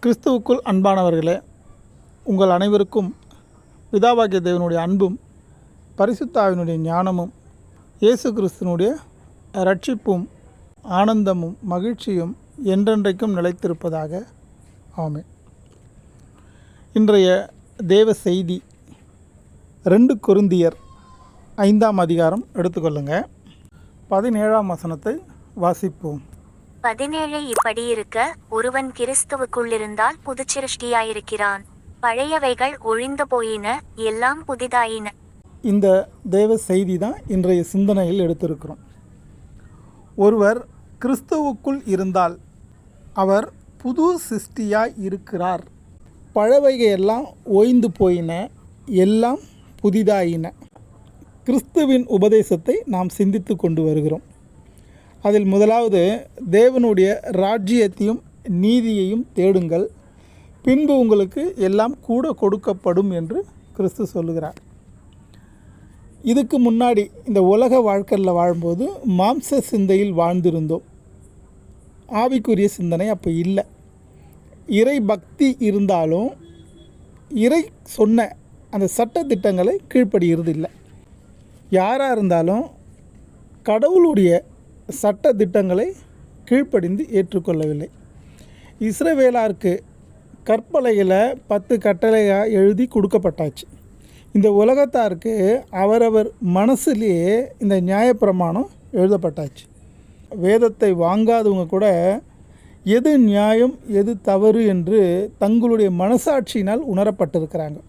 கிறிஸ்துவுக்குள் அன்பானவர்களே, உங்கள் அனைவருக்கும் பிதாவாகிய தேவனுடைய அன்பும் பரிசுத்த ஆவியினுடைய ஞானமும் இயேசு கிறிஸ்துவனுடைய இரட்சிப்பும் ஆனந்தமும் மகிழ்ச்சியும் என்றென்றைக்கும் நிலைத்திருப்பதாக. ஆமென். இன்றைய தேவ செய்தி 2 கொரிந்தியர் 5ஆம் அதிகாரம் எடுத்துக்கொள்ளுங்க. 17ஆம் வசனத்தை வாசிப்போம். 17 இப்படி இருக்க, ஒருவன் கிறிஸ்துவுக்குள்ளிருந்தால் புதுச்சிருஷ்டியாயிருக்கிறான், பழையவைகள் ஒழிந்து போயின, எல்லாம் புதிதாயின. இந்த தேவ செய்தி தான் இன்றைய சிந்தனையில் எடுத்திருக்கிறோம். ஒருவர் கிறிஸ்துவுக்குள் இருந்தால் அவர் புது சிருஷ்டியாய் இருக்கிறார். பழையவைகையெல்லாம் ஓய்ந்து போயின, எல்லாம் புதிதாயின. கிறிஸ்துவின் உபதேசத்தை நாம் சிந்தித்து கொண்டு வருகிறோம். அதில் முதலாவது, தேவனுடைய ராஜ்யத்தையும் நீதியையும் தேடுங்கள், பின்பு உங்களுக்கு எல்லாம் கூட கொடுக்கப்படும் என்று கிறிஸ்து சொல்லுகிறார். இதுக்கு முன்னாடி இந்த உலக வாழ்க்கையில் வாழும்போது மாம்ச சிந்தையில் வாழ்ந்திருந்தோம். ஆவிக்குரிய சிந்தனை அப்போ இல்லை. இறை பக்தி இருந்தாலும் இறை சொன்ன அந்த சட்ட திட்டங்களை கீழ்ப்படுகிறது இல்லை. யாராக இருந்தாலும் கடவுளுடைய சட்ட திட்டங்களை கீழ்ப்படிந்து ஏற்றுக்கொள்ளவில்லை. இஸ்ரவேலாருக்கு கற்பலகையில் 10 கட்டளையாக எழுதி கொடுக்கப்பட்டாச்சு. இந்த உலகத்தாருக்கு அவரவர் மனசுலேயே இந்த நியாயப்பிரமாணம் எழுதப்பட்டாச்சு. வேதத்தை வாங்காதவங்க கூட எது நியாயம் எது தவறு என்று தங்களுடைய மனசாட்சியினால் உணரப்பட்டிருக்கிறாங்க.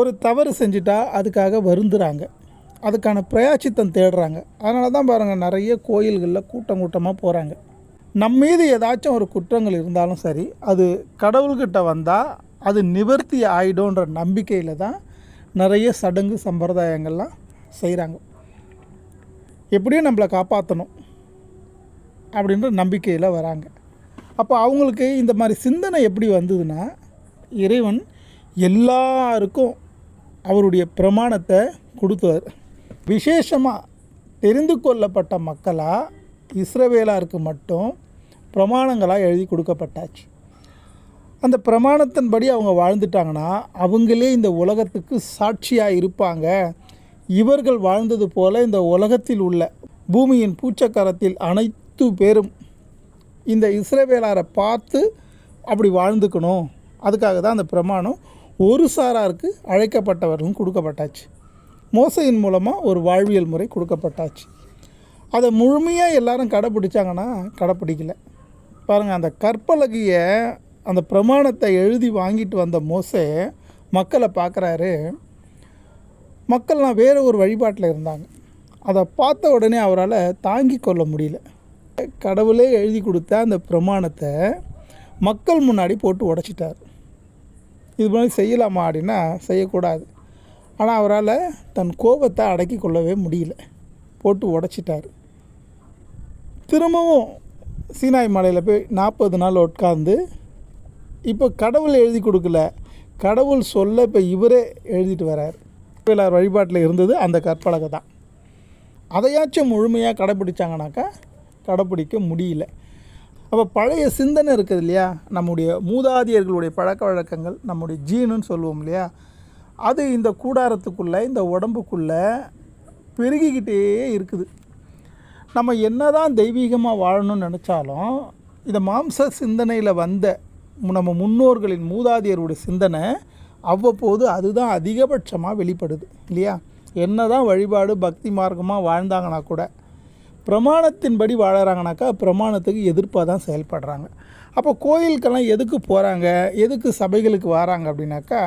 ஒரு தவறு செஞ்சிட்டா அதுக்காக வருந்துறாங்க, அதுக்கான பிரயாச்சித்தம் தேடுறாங்க. அதனால தான் பாருங்கள், நிறைய கோயில்களில் கூட்டமாக போகிறாங்க. நம்ம மீது ஏதாச்சும் ஒரு குற்றங்கள் இருந்தாலும் சரி, அது கடவுள்கிட்ட வந்தால் அது நிவர்த்தி ஆகிடும்ன்ற நம்பிக்கையில் தான் நிறைய சடங்கு சம்பிரதாயங்கள்லாம் செய்கிறாங்க. எப்படியும் நம்மளை காப்பாற்றணும் அப்படின்ற நம்பிக்கையில் வராங்க. அப்போ அவங்களுக்கு இந்த மாதிரி சிந்தனை எப்படி வந்ததுன்னா, இறைவன் எல்லாருக்கும் அவருடைய பிரமாணத்தை கொடுத்தார். விசேஷமாக தெரிந்து கொள்ளப்பட்ட மக்களாக இஸ்ரவேலாருக்கு மட்டும் பிரமாணங்களாக எழுதி கொடுக்கப்பட்டாச்சு. அந்த பிரமாணத்தின்படி அவங்க வாழ்ந்துட்டாங்கன்னா அவங்களே இந்த உலகத்துக்கு சாட்சியாக இருப்பாங்க. இவர்கள் வாழ்ந்தது போல் இந்த உலகத்தில் உள்ள பூமியின் பூச்சக்கரத்தில் அனைத்து பேரும் இந்த இஸ்ரவேலாரை பார்த்து அப்படி வாழ்ந்துக்கணும். அதுக்காக தான் அந்த பிரமாணம் ஒரு சாராருக்கு அழைக்கப்பட்டவர்களும் கொடுக்கப்பட்டாச்சு. மோசையின் மூலமாக ஒரு வாழ்வியல் முறை கொடுக்கப்பட்டாச்சு. அதை முழுமையாக எல்லாரும் கடைப்பிடிச்சாங்கன்னா கடைப்பிடிக்கலை. பாருங்கள், அந்த கற்பலகையை அந்த பிரமாணத்தை எழுதி வாங்கிட்டு வந்த மோசே மக்களை பார்க்குறாரு. மக்கள்லாம் வேறு ஒரு வழிபாட்டில் இருந்தாங்க. அதை பார்த்த உடனே அவரால் தாங்கி கொள்ள முடியல. கடவுளே எழுதி கொடுத்த அந்த பிரமாணத்தை மக்கள் முன்னாடி போட்டு உடைச்சிட்டார். இது மாதிரி செய்யலாமா அப்படின்னா செய்யக்கூடாது. ஆனால் அவரால் தன் கோபத்தை அடக்கி கொள்ளவே முடியல, போட்டு உடைச்சிட்டார். திரும்பவும் சீனாய் மலையில் போய் 40 நாள் உட்கார்ந்து, இப்போ கடவுள் எழுதி கொடுக்கல, கடவுள் சொல்ல இப்போ இவரே எழுதிட்டு வரார். எல்லார் வழிபாட்டில் இருந்தது அந்த கற்பலகை தான். அதையாச்சும் முழுமையாக கடைப்பிடிச்சாங்கனாக்கா கடைப்பிடிக்க முடியல. அப்போ பழைய சிந்தனை இருக்குது இல்லையா, நம்முடைய மூதாதையர்களுடைய பழக்க வழக்கங்கள், நம்முடைய ஜீனுன்னு சொல்லுவோம் இல்லையா, அது இந்த கூடாரத்துக்குள்ளே இந்த உடம்புக்குள்ளே பெருகிக்கிட்டே இருக்குது. நம்ம என்ன தான் தெய்வீகமாக வாழணும்னு நினச்சாலும் இந்த மாம்ச சிந்தனையில் வந்த நம்ம முன்னோர்களின் மூதாதையருடைய சிந்தனை அவ்வப்போது அதுதான் அதிகபட்சமாக வெளிப்படுது இல்லையா. என்ன தான் வழிபாடு பக்தி மார்க்கமாக வாழ்ந்தாங்கன்னா கூட பிரமாணத்தின்படி வாழறாங்கனாக்கா பிரமாணத்துக்கு எதிர்ப்பாக தான் செயல்படுறாங்க. அப்போ கோயிலுக்கெல்லாம் எதுக்கு போகிறாங்க, எதுக்கு சபைகளுக்கு வராங்க அப்படின்னாக்கா,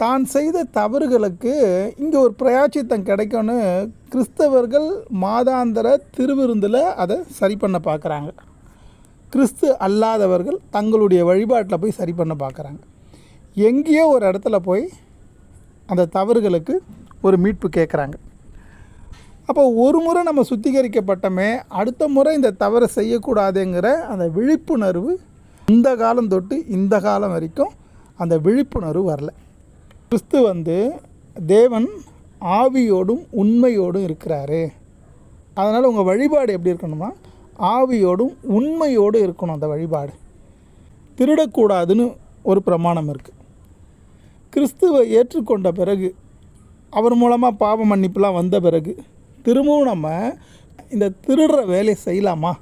தான் செய்த தவறுகளுக்கு இங்கே ஒரு பிரயாச்சித்தம் கிடைக்கும்னு கிறிஸ்தவர்கள் மாதாந்திர திருவிருந்தில் அதை சரி பண்ண பார்க்குறாங்க. கிறிஸ்து அல்லாதவர்கள் தங்களுடைய வழிபாட்டில் போய் சரி பண்ண பார்க்குறாங்க. எங்கேயோ ஒரு இடத்துல போய் அந்த தவறுகளுக்கு ஒரு மீட்பு கேட்குறாங்க. அப்போ ஒரு முறை நம்ம சுத்திகரிக்கப்பட்டமே, அடுத்த முறை இந்த தவறை செய்யக்கூடாதுங்கிற அந்த விழிப்புணர்வு இந்த காலம் தொட்டு இந்த காலம் வரைக்கும் அந்த விழிப்புணர்வு வரல. கிறிஸ்து தேவன் ஆவியோடும் உண்மையோடும் இருக்கிறாரு. அதனால் உங்கள் வழிபாடு எப்படி இருக்கணுமா, ஆவியோடும் உண்மையோடு இருக்கணும் அந்த வழிபாடு. திருடக்கூடாதுன்னு ஒரு பிரமாணம் இருக்குது. கிறிஸ்துவை ஏற்றுக்கொண்ட பிறகு, அவர் மூலமாக பாவ மன்னிப்புலாம் வந்த பிறகு திரும்பவும் நம்ம இந்த திருடுற வேலையை செய்யலாமா?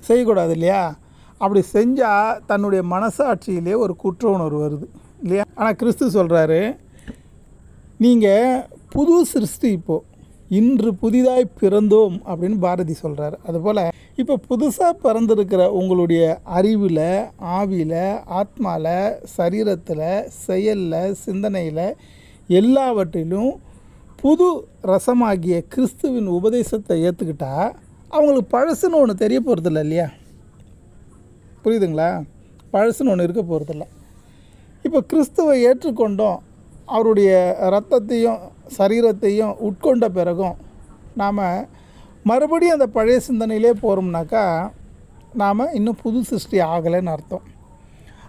செய்யக்கூடாது இல்லையா? அப்படி செஞ்சால் தன்னுடைய மனசாட்சியிலே ஒரு குற்ற உணர்வு வருது இல்லையா? ஆனால் கிறிஸ்து சொல்கிறாரு, நீங்கள் புது சிருஷ்டி, இப்போது இன்று புதிதாய் பிறந்தோம் அப்படின்னு பாரதி சொல்கிறார். அதுபோல் இப்போ புதுசாக பிறந்திருக்கிற உங்களுடைய அறிவில், ஆவியில், ஆத்மாவில், சரீரத்தில், செயலில், சிந்தனையில் எல்லாவற்றிலும் புது ரசமாகிய கிறிஸ்துவின் உபதேசத்தை ஏற்றுக்கிட்டால் அவங்களுக்கு பழசுன்னு ஒன்று தெரிய போகிறதில்ல இல்லையா? புரியுதுங்களா? பழசுன்னு ஒன்று இருக்க போகிறதில்ல. இப்போ கிறிஸ்துவை ஏற்றுக்கொண்டோம், அவருடைய இரத்தத்தையும் சரீரத்தையும் உட்கொண்ட பிறகும் நாம் மறுபடியும் அந்த பழைய சிந்தனையிலே போகிறோம்னாக்கா நாம் இன்னும் புது சிருஷ்டி ஆகலைன்னு அர்த்தம்.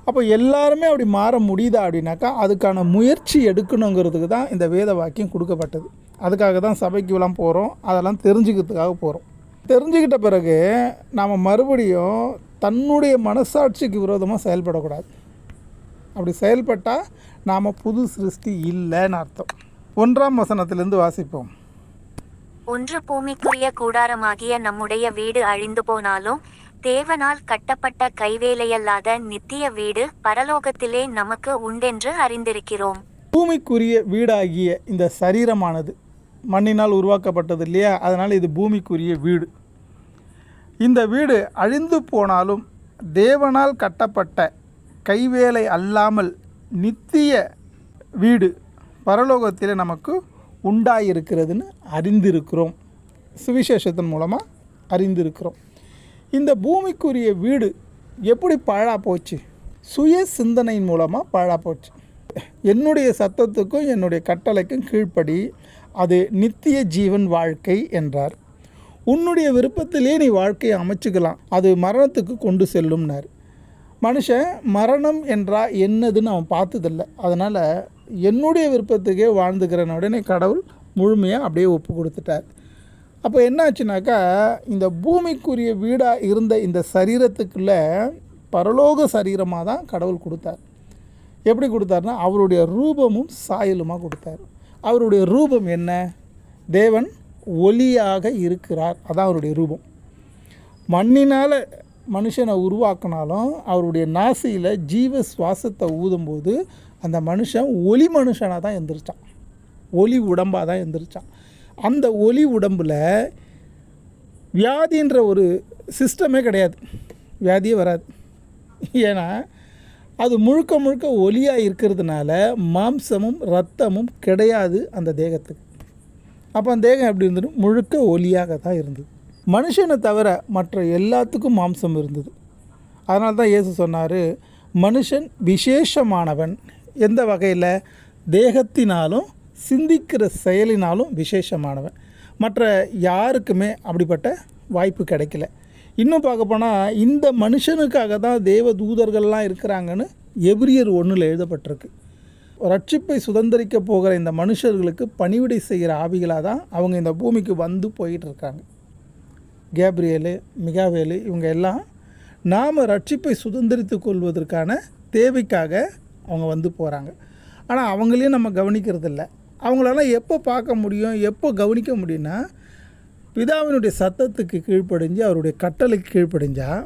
அப்போ எல்லாருமே அப்படி மாற முடியுதா அப்படின்னாக்கா அதுக்கான முயற்சி எடுக்கணுங்கிறதுக்கு தான் இந்த வேத வாக்கியம் கொடுக்கப்பட்டது. அதுக்காக தான் சபைக்குலாம் போகிறோம், அதெல்லாம் தெரிஞ்சுக்கிறதுக்காக போகிறோம். தெரிஞ்சுக்கிட்ட பிறகு நாம் மறுபடியும் தன்னுடைய மனசாட்சிக்கு விரோதமாக செயல்படக்கூடாது. அப்படி செயல்பட்டால் நாம் புது சிருஷ்டி இல்லைன்னு அர்த்தம். 1ஆம் வசனத்திலிருந்து வாசிப்போம். ஒன்று பூமிக்குரிய கூடாரமாகிய நம்முடைய வீடு அழிந்து போனாலும் தேவனால் கட்டப்பட்ட கைவேலையல்லாத நித்திய வீடு பரலோகத்திலே நமக்கு உண்டென்று அறிந்திருக்கிறோம். பூமிக்குரிய வீடாகிய இந்த சரீரமானது மண்ணினால் உருவாக்கப்பட்டது இல்லையா? அதனால் இது பூமிக்குரிய வீடு. இந்த வீடு அழிந்து போனாலும் தேவனால் கட்டப்பட்ட கைவேலை அல்லாமல் நித்திய வீடு பரலோகத்தில் நமக்கு உண்டாயிருக்கிறதுன்னு அறிந்திருக்கிறோம். சுவிசேஷத்தின் மூலமாக அறிந்திருக்கிறோம். இந்த பூமிக்குரிய வீடு எப்படி பாழா போச்சு? சுய சிந்தனையின் மூலமாக பாழா போச்சு. என்னுடைய சத்தத்துக்கும் என்னுடைய கட்டளைக்கும் கீழ்ப்படி, அது நித்திய ஜீவன் வாழ்க்கை என்றார். உன்னுடைய விருப்பத்திலே நீ வாழ்க்கையை அமைச்சுக்கலாம், அது மரணத்துக்கு கொண்டு செல்லும்னார். மனுஷன் மரணம் என்றால் என்னதுன்னு அவன் பார்த்ததில்லை. அதனால் என்னுடைய விருப்பத்துக்கே வாழ்ந்துக்கிறன உடனே கடவுள் முழுமையாக அப்படியே ஒப்பு கொடுத்துட்டார். அப்போ என்ன ஆச்சுனாக்கா, இந்த பூமிக்குரிய வீடாக இருந்த இந்த சரீரத்துக்குள்ளே பரலோக சரீரமாக தான் கடவுள் கொடுத்தார். எப்படி கொடுத்தாருன்னா, அவருடைய ரூபமும் சாயலுமாக கொடுத்தார். அவருடைய ரூபம் என்ன? தேவன் ஒளியாக இருக்கிறார், அதான் அவருடைய ரூபம். மண்ணினால் மனுஷனை உருவாக்கினாலும் அவருடைய நாசியில் ஜீவ சுவாசத்தை ஊதும்போது அந்த மனுஷன் ஒளி மனுஷனாக தான் எந்திரிச்சான், ஒளி உடம்பாக தான் எந்திரிச்சான். அந்த ஒளி உடம்பில் வியாதின்ற ஒரு சிஸ்டமே கிடையாது, வியாதியே வராது. ஏன்னா அது முழுக்க முழுக்க ஒளியாக இருக்கிறதுனால மாம்சமும் இரத்தமும் கிடையாது அந்த தேகத்துக்கு. அப்போ அந்த தேகம் எப்படி இருந்தது? முழுக்க ஒளியாக தான் இருந்தது. மனுஷனை தவிர மற்ற எல்லாத்துக்கும் மாம்சம் இருந்தது. அதனால தான் இயேசு சொன்னார், மனுஷன் விசேஷமானவன். எந்த வகையில்? தேகத்தினாலும் சிந்திக்கிற செயலினாலும் விசேஷமானவன். மற்ற யாருக்குமே அப்படிப்பட்ட வாய்ப்பு கிடைக்கல. இன்னும் பார்க்க போனால் இந்த மனுஷனுக்காக தான் தேவ தூதர்கள்லாம் இருக்கிறாங்கன்னு எபிரியர் 1 எழுதப்பட்டிருக்கு. ரட்சிப்பை சுதந்திரிக்க போகிற இந்த மனுஷர்களுக்கு பணிவிடை செய்கிற ஆவிகளாக தான் அவங்க இந்த பூமிக்கு வந்து போயிட்டுருக்காங்க. கேப்ரியேலு, மிகாவேலு இவங்க எல்லாம் நாம் ரட்சிப்பை சுதந்திரித்து கொள்வதற்கான தேவைக்காக அவங்க வந்து போகிறாங்க. ஆனால் அவங்களையும் நம்ம கவனிக்கிறதில்ல. அவங்களெல்லாம் எப்போ பார்க்க முடியும், எப்போ கவனிக்க முடியும்னா, பிதாவினுடைய சத்தத்துக்கு கீழ்ப்படிஞ்சு அவருடைய கட்டளைக்கு கீழ்ப்படிஞ்சால்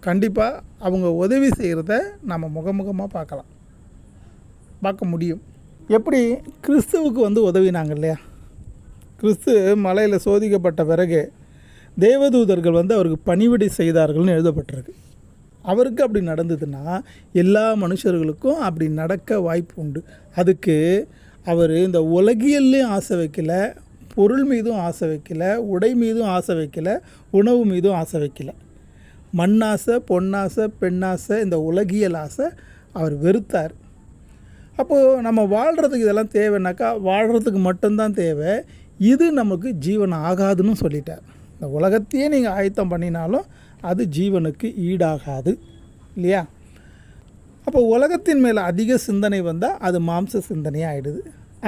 கண்டிப்பாக அவங்க உதவி செய்கிறத நம்ம முகமுகமாக பார்க்க முடியும். எப்படி கிறிஸ்துவுக்கு வந்து உதவினாங்க இல்லையா? கிறிஸ்து மலையில் சோதிக்கப்பட்ட பிறகு தேவதூதர்கள் வந்து அவருக்கு பணிவிடை செய்தார்கள்னு எழுதப்பட்டிருக்கு. அவருக்கு அப்படி நடந்ததுன்னா எல்லா மனுஷர்களுக்கும் அப்படி நடக்க வாய்ப்பு உண்டு. அதுக்கு அவர் இந்த உலகியல்லையும் ஆசை வைக்கல, பொருள் மீதும் ஆசை வைக்கல, உடை மீதும் ஆசை வைக்கல, உணவு மீதும் ஆசை வைக்கல. மண்ணாசை, பொன்னாசை, பெண்ணாசை, இந்த உலகியல் ஆசை அவர் வெறுத்தார். அப்போது நம்ம வாழ்கிறதுக்கு இதெல்லாம் தேவைன்னாக்கா வாழ்கிறதுக்கு மட்டும்தான் தேவை, இது நமக்கு ஜீவன் ஆகாதுன்னு சொல்லிட்டார். இந்த உலகத்தையே நீங்கள் ஆயத்தம் பண்ணினாலும் அது ஜீவனுக்கு ஈடாகாது இல்லையா? அப்போ உலகத்தின் மேலே அதிக சிந்தனை வந்தால் அது மாம்ச சிந்தனையாக ஆகிடுது.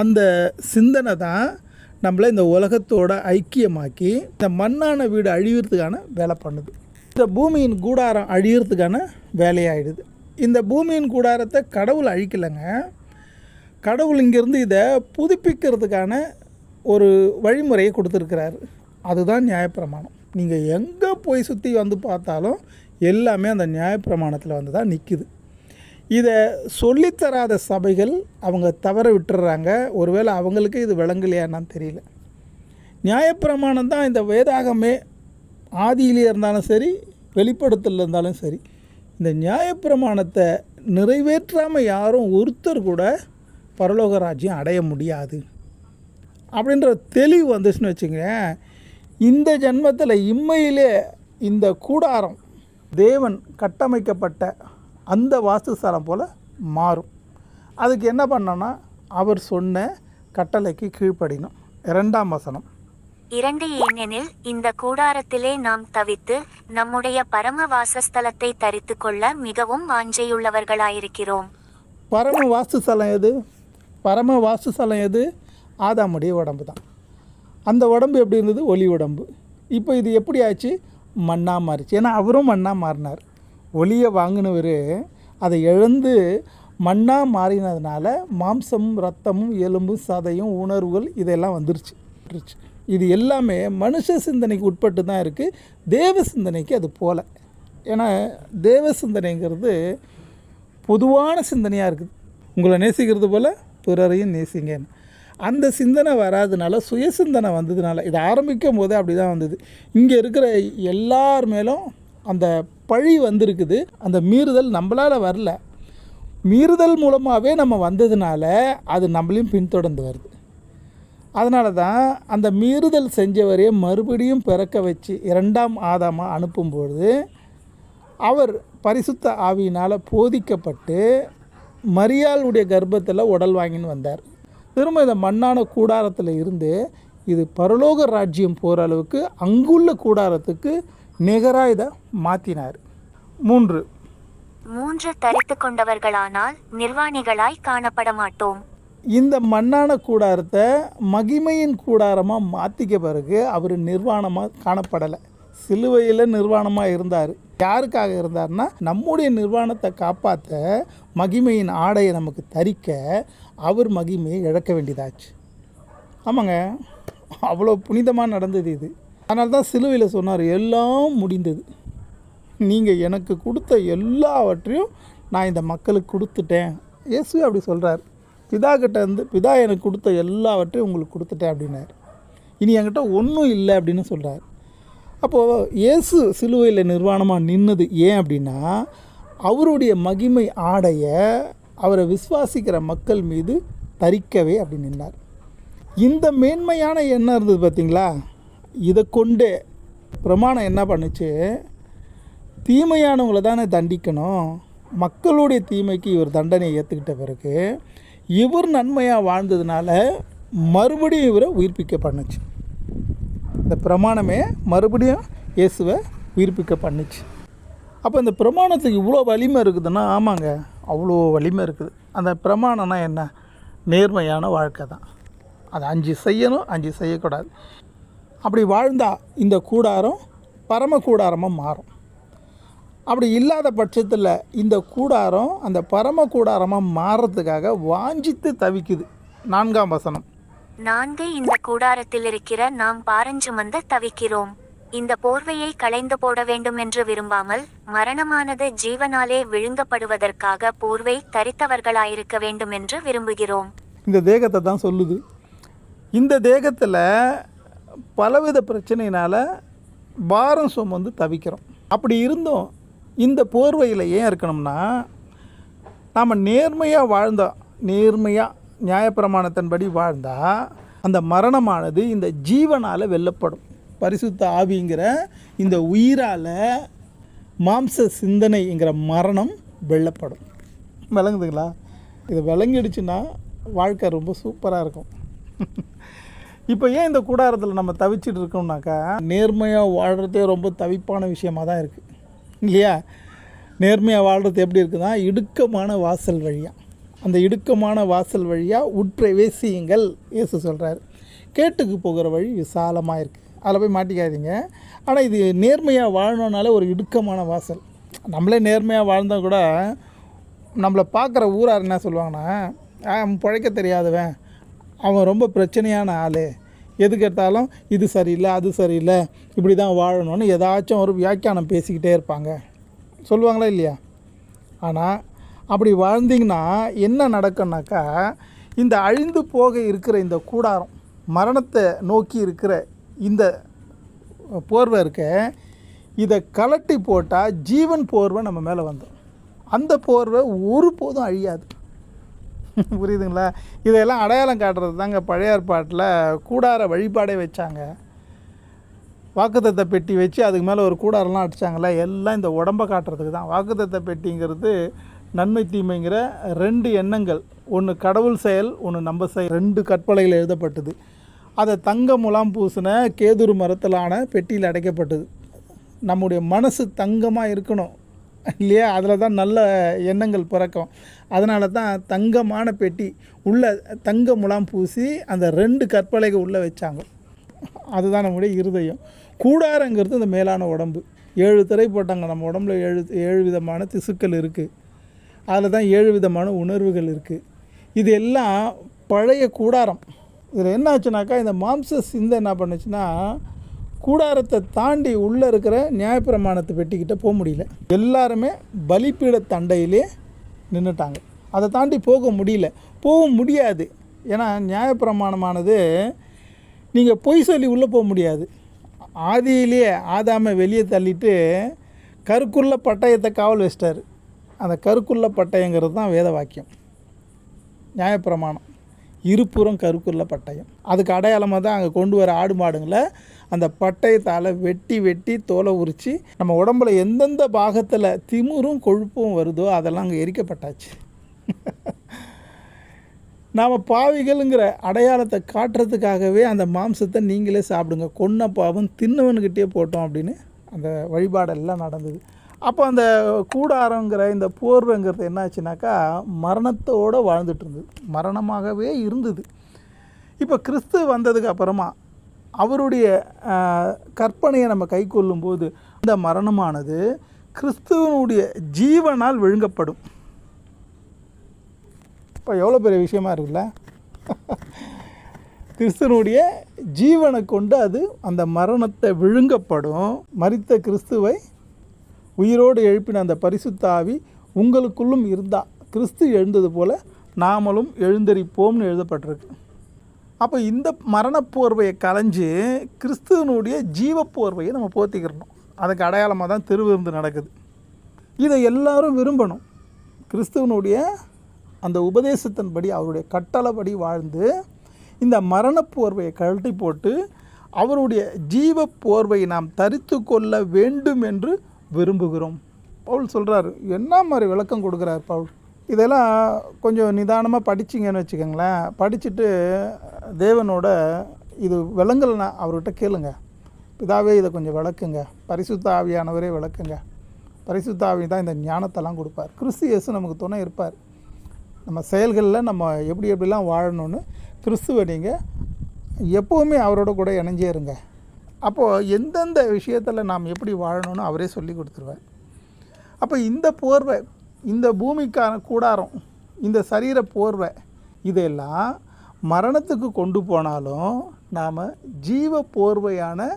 அந்த சிந்தனை தான் நம்மளை இந்த உலகத்தோட ஐக்கியமாக்கி இந்த மண்ணான வீடு அழிகிறதுக்கான வேலை பண்ணுது. இந்த பூமியின் கூடாரம் அழியறதுக்கான வேலையாயிடுது. இந்த பூமியின் கூடாரத்தை கடவுள் அழிக்கலைங்க. கடவுள் இங்கேருந்து இதை புதுப்பிக்கிறதுக்கான ஒரு வழிமுறையை கொடுத்துருக்கிறாரு. அதுதான் நியாயப்பிரமாணம். நீங்கள் எங்கே போய் சுற்றி வந்து பார்த்தாலும் எல்லாமே அந்த நியாயப்பிரமாணத்தில் வந்து தான் நிற்குது. இதை சொல்லித்தராத சபைகள் அவங்க தவற விட்டுறாங்க. ஒருவேளை அவங்களுக்கு இது விளங்கலையான்னு தெரியல. நியாயப்பிரமாணம் தான் இந்த வேதாகமே, ஆதியிலே இருந்தாலும் சரி, வெளிப்படுத்தல இருந்தாலும் சரி, இந்த நியாயப்பிரமாணத்தை நிறைவேற்றாமல் யாரும் ஒருத்தர் கூட பரலோக ராஜ்யம் அடைய முடியாது அப்படின்ற தெளிவு வந்துச்சுன்னு வச்சுங்க. இந்த ஜென்மத்தில் இம்மையிலே இந்த கூடாரம் தேவன் கட்டமைக்கப்பட்ட அந்த வாஸ்துஸ்தலம் போல் மாறும். அதுக்கு என்ன பண்ணோன்னா அவர் சொன்ன கட்டளைக்கு கீழ்ப்படினோம். 2ஆம் வசனம். 2 ஏனெனில் இந்த கூடாரத்திலே நாம் தவித்து நம்முடைய பரம வாசஸ்தலத்தை தரித்து கொள்ள மிகவும் வாஞ்சையுள்ளவர்களாயிருக்கிறோம். பரம வாஸ்துஸ்தலம் எது? பரம வாஸ்துஸ்தலம் எது? ஆதாமுடைய உடம்பு தான். அந்த உடம்பு எப்படி இருந்தது? ஒளி உடம்பு. இப்போ இது எப்படி ஆச்சு? மண்ணாக மாறிச்சு. ஏன்னா அவரும் மண்ணாக மாறினார். ஒளியை வாங்கினவர் அதை இழந்து மண்ணாக மாறினதுனால மாம்சமும் ரத்தமும் எலும்பும் சதையும் உணர்வுகள் இதெல்லாம் வந்துருச்சு. இது எல்லாமே மனுஷ சிந்தனைக்கு உட்பட்டு தான் இருக்குது. தேவ சிந்தனைக்கு அது போல. ஏன்னா தேவ சிந்தனைங்கிறது பொதுவான சிந்தனையாக இருக்குது. உங்களை நேசிக்கிறது போல் பிறரையும் நேசிங்கன்னு. அந்த சிந்தனை வராதனால, சுய சிந்தனை வந்ததுனால, இது ஆரம்பிக்கும் போதே அப்படி தான் வந்தது. இங்கே இருக்கிற எல்லார் மேலும் அந்த பழி வந்திருக்குது. அந்த மீறுதல் நம்மளால் வரல, மீறுதல் மூலமாகவே நம்ம வந்ததுனால அது நம்மளையும் பின்தொடர்ந்து வருது. அதனால தான் அந்த மீறுதல் செஞ்சவரையே மறுபடியும் பிறக்க வச்சு 2ஆம் ஆதாமாக அனுப்பும்பொழுது அவர் பரிசுத்த ஆவியினால் போதிக்கப்பட்டு மரியாளுடைய கர்ப்பத்தில் உடல் வாங்கின்னு வந்தார். திரும்ப இந்த மண்ணான கூடாரத்தில் இருந்து இது பரலோக ராஜ்யம் போகிற அளவுக்கு அங்குள்ள கூடாரத்துக்கு நிகராக இதை மாற்றினார். 3 தரித்து கொண்டவர்களானால் நிர்வாணிகளாய் காணப்பட மாட்டோம். இந்த மண்ணான கூடாரத்தை மகிமையின் கூடாரமாக மாற்றிக்க பிறகு அவர் நிர்வாணமாக காணப்படலை. சிலுவையில் நிர்வாணமாக இருந்தார். யாருக்காக இருந்தார்னா நம்முடைய நிர்வாணத்தை காப்பாற்ற, மகிமையின் ஆடையை நமக்கு தரிக்க அவர் மகிமையை இழக்க வேண்டியதாச்சு. ஆமாங்க, அவ்வளோ புனிதமாக நடந்தது இது. அதனால தான் சிலுவையில் சொன்னார், எல்லாம் முடிந்தது. நீங்கள் எனக்கு கொடுத்த எல்லாவற்றையும் நான் இந்த மக்களுக்கு கொடுத்துட்டேன். இயேசு அப்படி சொல்கிறார். பிதா கிட்ட இருந்து, பிதா எனக்கு கொடுத்த எல்லாவற்றையும் உங்களுக்கு கொடுத்துட்டேன் அப்படின்னார். இனி என்கிட்ட ஒன்றும் இல்லை அப்படின்னு சொல்கிறார். அப்போது இயேசு சிலுவையில் நிர்வாணமாக நின்னது ஏன் அப்படின்னா, அவருடைய மகிமை ஆடையை அவரை விசுவாசிக்கிற மக்கள் மீது தரிக்கவே அப்படி நின்றார். இந்த மேன்மையான எண்ணம் இருந்தது பார்த்தீங்களா? இதை கொண்டே பிரமாணம் என்ன பண்ணுச்சு? தீமையானவங்களை தானே தண்டிக்கணும். மக்களுடைய தீமைக்கு இவர் தண்டனையை ஏற்றுக்கிட்ட பிறகு இவர் நன்மையாக வாழ்ந்ததுனால மறுபடியும் இவரை உயிர்ப்பிக்க பண்ணுச்சு. இந்த பிரமாணமே மறுபடியும் இயேசுவை உயிர்ப்பிக்க பண்ணுச்சு. அப்போ இந்த பிரமாணத்துக்கு இவ்வளோ வலிமை இருக்குதுன்னா, ஆமாங்க, அவ்வளோ வலிமை இருக்குது. அந்த பிரமாணம்னா என்ன? நேர்மையான வாழ்க்கை தான். அது 5 செய்யணும், 5 செய்யக்கூடாது. அப்படி வாழ்ந்தால் இந்த கூடாரம் பரம கூடாரமாக மாறும். அப்படி இல்லாத பட்சத்தில் இந்த கூடாரம் அந்த பரம கூடாரமாக மாறுறதுக்காக வாஞ்சித்து தவிக்குது. 4ஆம் வசனம். 4 இந்த கூடாரத்தில் இருக்கிற நாம் பாரஞ்சுமந்த தவிக்கிறோம். இந்த போர்வையை களைந்து போட வேண்டும் என்று விரும்பாமல் மரணமானது ஜீவனாலே விழுங்கப்படுவதற்காக போர்வை தரித்தவர்களாயிருக்க வேண்டும் என்று விரும்புகிறோம். இந்த தேகத்தை தான் சொல்லுது. இந்த தேகத்தில் பலவித பிரச்சனையினால் பாரம் சுமந்து தவிக்கிறோம். அப்படி இருந்தோம் இந்த போர்வையில் ஏன் இருக்கணும்னா, நாம் நேர்மையாக வாழ்ந்தோம், நேர்மையாக நியாயப்பிரமாணத்தின்படி வாழ்ந்தால் அந்த மரணமானது இந்த ஜீவனால் வெல்லப்படும். பரிசுத்த ஆவிங்கிற இந்த உயிரால் மாம்ச சிந்தனைங்கிற மரணம் வெல்லப்படும். விளங்குதுங்களா? இது விளங்கிடுச்சுன்னா வாழ்க்கை ரொம்ப சூப்பராக இருக்கும். இப்போ ஏன் இந்த கூடாரத்தில் நம்ம தவிச்சிட்டு இருக்கோம்னாக்கா, நேர்மையாக வாழ்கிறதே ரொம்ப தவிப்பான விஷயமாக தான் இருக்குது இல்லையா? நேர்மையாக வாழ்கிறது எப்படி இருக்குதுன்னா, இடுக்கமான வாசல் வழியாக, அந்த இடுக்கமான வாசல் வழியாக உட்பிரவேசியுங்கள் இயேசு சொல்கிறார். கேட்டுக்கு போகிற வழி விசாலமாக இருக்குது. அதில் போய் மாட்டிக்காதீங்க. ஆனால் இது நேர்மையாக வாழணுன்னாலே ஒரு இடுக்கமான வாசல். நம்மளே நேர்மையாக வாழ்ந்தால் கூட நம்மளை பார்க்குற ஊரார் என்ன சொல்லுவாங்கன்னா, அவன் பிழைக்க தெரியாதவன், அவன் ரொம்ப பிரச்சனையான ஆள், எதுக்கு எடுத்தாலும் இது சரியில்லை அது சரியில்லை இப்படி தான் வாழணும்னு ஏதாச்சும் ஒரு வியாக்கியானம் பேசிக்கிட்டே இருப்பாங்க, சொல்லுவாங்களா இல்லையா? ஆனால் அப்படி வாழ்ந்திங்கன்னா என்ன நடக்கும்னாக்கா, இந்த அழிந்து போக இருக்கிற இந்த கூடாரம், மரணத்தை நோக்கி இருக்கிற இந்த போர்வை இருக்க, இதை கலட்டி போட்டால் ஜீவன் போர்வை நம்ம மேலே வந்துடும். அந்த போர்வை ஒருபோதும் அழியாது. புரியுதுங்களா? இதையெல்லாம் அடையாளம் காட்டுறது தாங்க பழைய ஏற்பாட்டில் கூடார வழிபாடே வச்சாங்க. வாக்குத்தத்த பெட்டி வச்சு அதுக்கு மேலே ஒரு கூடாரெல்லாம் அடித்தாங்களே, எல்லாம் இந்த உடம்பை காட்டுறதுக்கு தான். வாக்குத்தத்த பெட்டிங்கிறது நன்மை தீமைங்கிற 2 எண்ணங்கள், ஒன்று கடவுள் செயல், ஒன்று நம்ம செயல், 2 கற்பலைகள் எழுதப்பட்டது. அதை தங்க முலாம் பூசின கேதுரு மரத்திலான பெட்டியில் அடைக்கப்பட்டது. நம்முடைய மனசு தங்கமாக இருக்கணும் இல்லையா? அதில் தான் நல்ல எண்ணங்கள் பிறக்கும். அதனால தான் தங்கமான பெட்டி உள்ள தங்க முலாம் பூசி அந்த 2 கற்பலைகள் உள்ளே வச்சாங்க. அதுதான் நம்முடைய இருதயம். கூடாரங்கிறது இந்த மேலான உடம்பு. 7 திரை போட்டாங்க. நம்ம உடம்புல 7 விதமான திசுக்கள் இருக்குது. அதில் தான் 7 விதமான உணர்வுகள் இருக்குது. இது எல்லாம் பழைய கூடாரம். இதில் என்ன ஆச்சுனாக்கா, இந்த மாம்ச சிந்தை என்ன பண்ணுச்சுன்னா, கூடாரத்தை தாண்டி உள்ளே இருக்கிற நியாயப்பிரமாணத்தை பெட்டிக்கிட்ட போக முடியல. எல்லாருமே பலிப்பீட தண்டையிலே நின்றுட்டாங்க. அதை தாண்டி போக முடியாது. ஏன்னா நியாயப்பிரமாணமானது நீங்கள் பொய் சொல்லி உள்ளே போக முடியாது. ஆதியிலேயே ஆதாமை வெளியே தள்ளிட்டு கருக்குள்ள பட்டயத்தை காவல் வச்சிட்டார். அந்த கருக்குள்ள பட்டயங்கிறது தான் வேத வாக்கியம், நியாயப்பிரமாணம். இருபுறம் கருக்குள்ள பட்டயம். அதுக்கு அடையாளமாக தான் அங்கே கொண்டு வர ஆடு மாடுங்களை அந்த பட்டயத்தால் வெட்டி தோலை உரித்து நம்ம உடம்புல எந்தெந்த பாகத்தில் திமிரும் கொழுப்பும் வருதோ அதெல்லாம் அங்கே எரிக்கப்பட்டாச்சு. நாம் பாவிகள்ங்கிற அடையாளத்தை காட்டுறதுக்காகவே அந்த மாம்சத்தை நீங்களே சாப்பிடுங்க, கொன்ன பாவம் தின்னவனுக்கிட்டே போட்டோம் அப்படின்னு அந்த வழிபாடெல்லாம் நடந்தது. அப்போ அந்த கூடாரங்கிற இந்த போர்வைங்கிறது என்னாச்சுனாக்கா மரணத்தோடு வாழ்ந்துட்டு இருந்தது, மரணமாகவே இருந்தது. இப்போ கிறிஸ்து வந்ததுக்கு அப்புறமா அவருடைய கற்பனையை நம்ம கை கொள்ளும்போது இந்த மரணமானது கிறிஸ்துவனுடைய ஜீவனால் விழுங்கப்படும். இப்போ எவ்வளோ பெரிய விஷயமா இருக்குல்ல? கிறிஸ்துவனுடைய ஜீவனை கொண்டு அது அந்த மரணத்தை விழுங்கப்படும். மரித்த கிறிஸ்துவை உயிரோடு எழுப்பின அந்த பரிசுத்த ஆவி உங்களுக்குள்ளும் இருந்தால் கிறிஸ்து எழுந்தது போல் நாமளும் எழுந்தரிப்போம்னு எழுதப்பட்டிருக்கு. அப்போ இந்த மரணப்போர்வையை கலைஞ்சு கிறிஸ்துவனுடைய ஜீவப்போர்வையை நம்ம போத்திக்கிறணும். அதுக்கு அடையாளமாக தான் திருவிருந்து நடக்குது. இதை எல்லாரும் விரும்பணும். கிறிஸ்துவனுடைய அந்த உபதேசத்தின்படி அவருடைய கட்டளைப்படி வாழ்ந்து இந்த மரணப்போர்வையை கழட்டி போட்டு அவருடைய ஜீவப்போர்வையை நாம் தரித்து கொள்ள வேண்டும் என்று விரும்புகிறோம். பவுல் சொல்கிறார். என்ன மாதிரி விளக்கம் கொடுக்குறார் பவுல்? இதெல்லாம் கொஞ்சம் நிதானமாக படிச்சிங்கன்னு வச்சுக்கோங்களேன். படிச்சுட்டு தேவனோட இது விளங்கலைன்னா அவர்கிட்ட கேளுங்க, பிதாவே இதை கொஞ்சம் விளக்குங்க, பரிசுத்த ஆவியானவரே விளக்குங்க. பரிசுத்த ஆவி தான் இந்த ஞானத்தெல்லாம் கொடுப்பார். கிறிஸ்து இயேசு நமக்கு துணை இருப்பார். நம்ம செயல்களில் நம்ம எப்படிலாம் வாழணும்னு கிறிஸ்துவை நீங்கள் எப்போவுமே அவரோட கூட இணைஞ்சே இருங்க. அப்போது எந்தெந்த விஷயத்தில் நாம் எப்படி வாழணும்னு அவரே சொல்லி கொடுத்துருவார். அப்போ இந்த போர்வை, இந்த பூமிக்கான கூடாரம், இந்த சரீர போர்வை இதெல்லாம் மரணத்துக்கு கொண்டு போனாலும் நாம் ஜீவ போர்வையான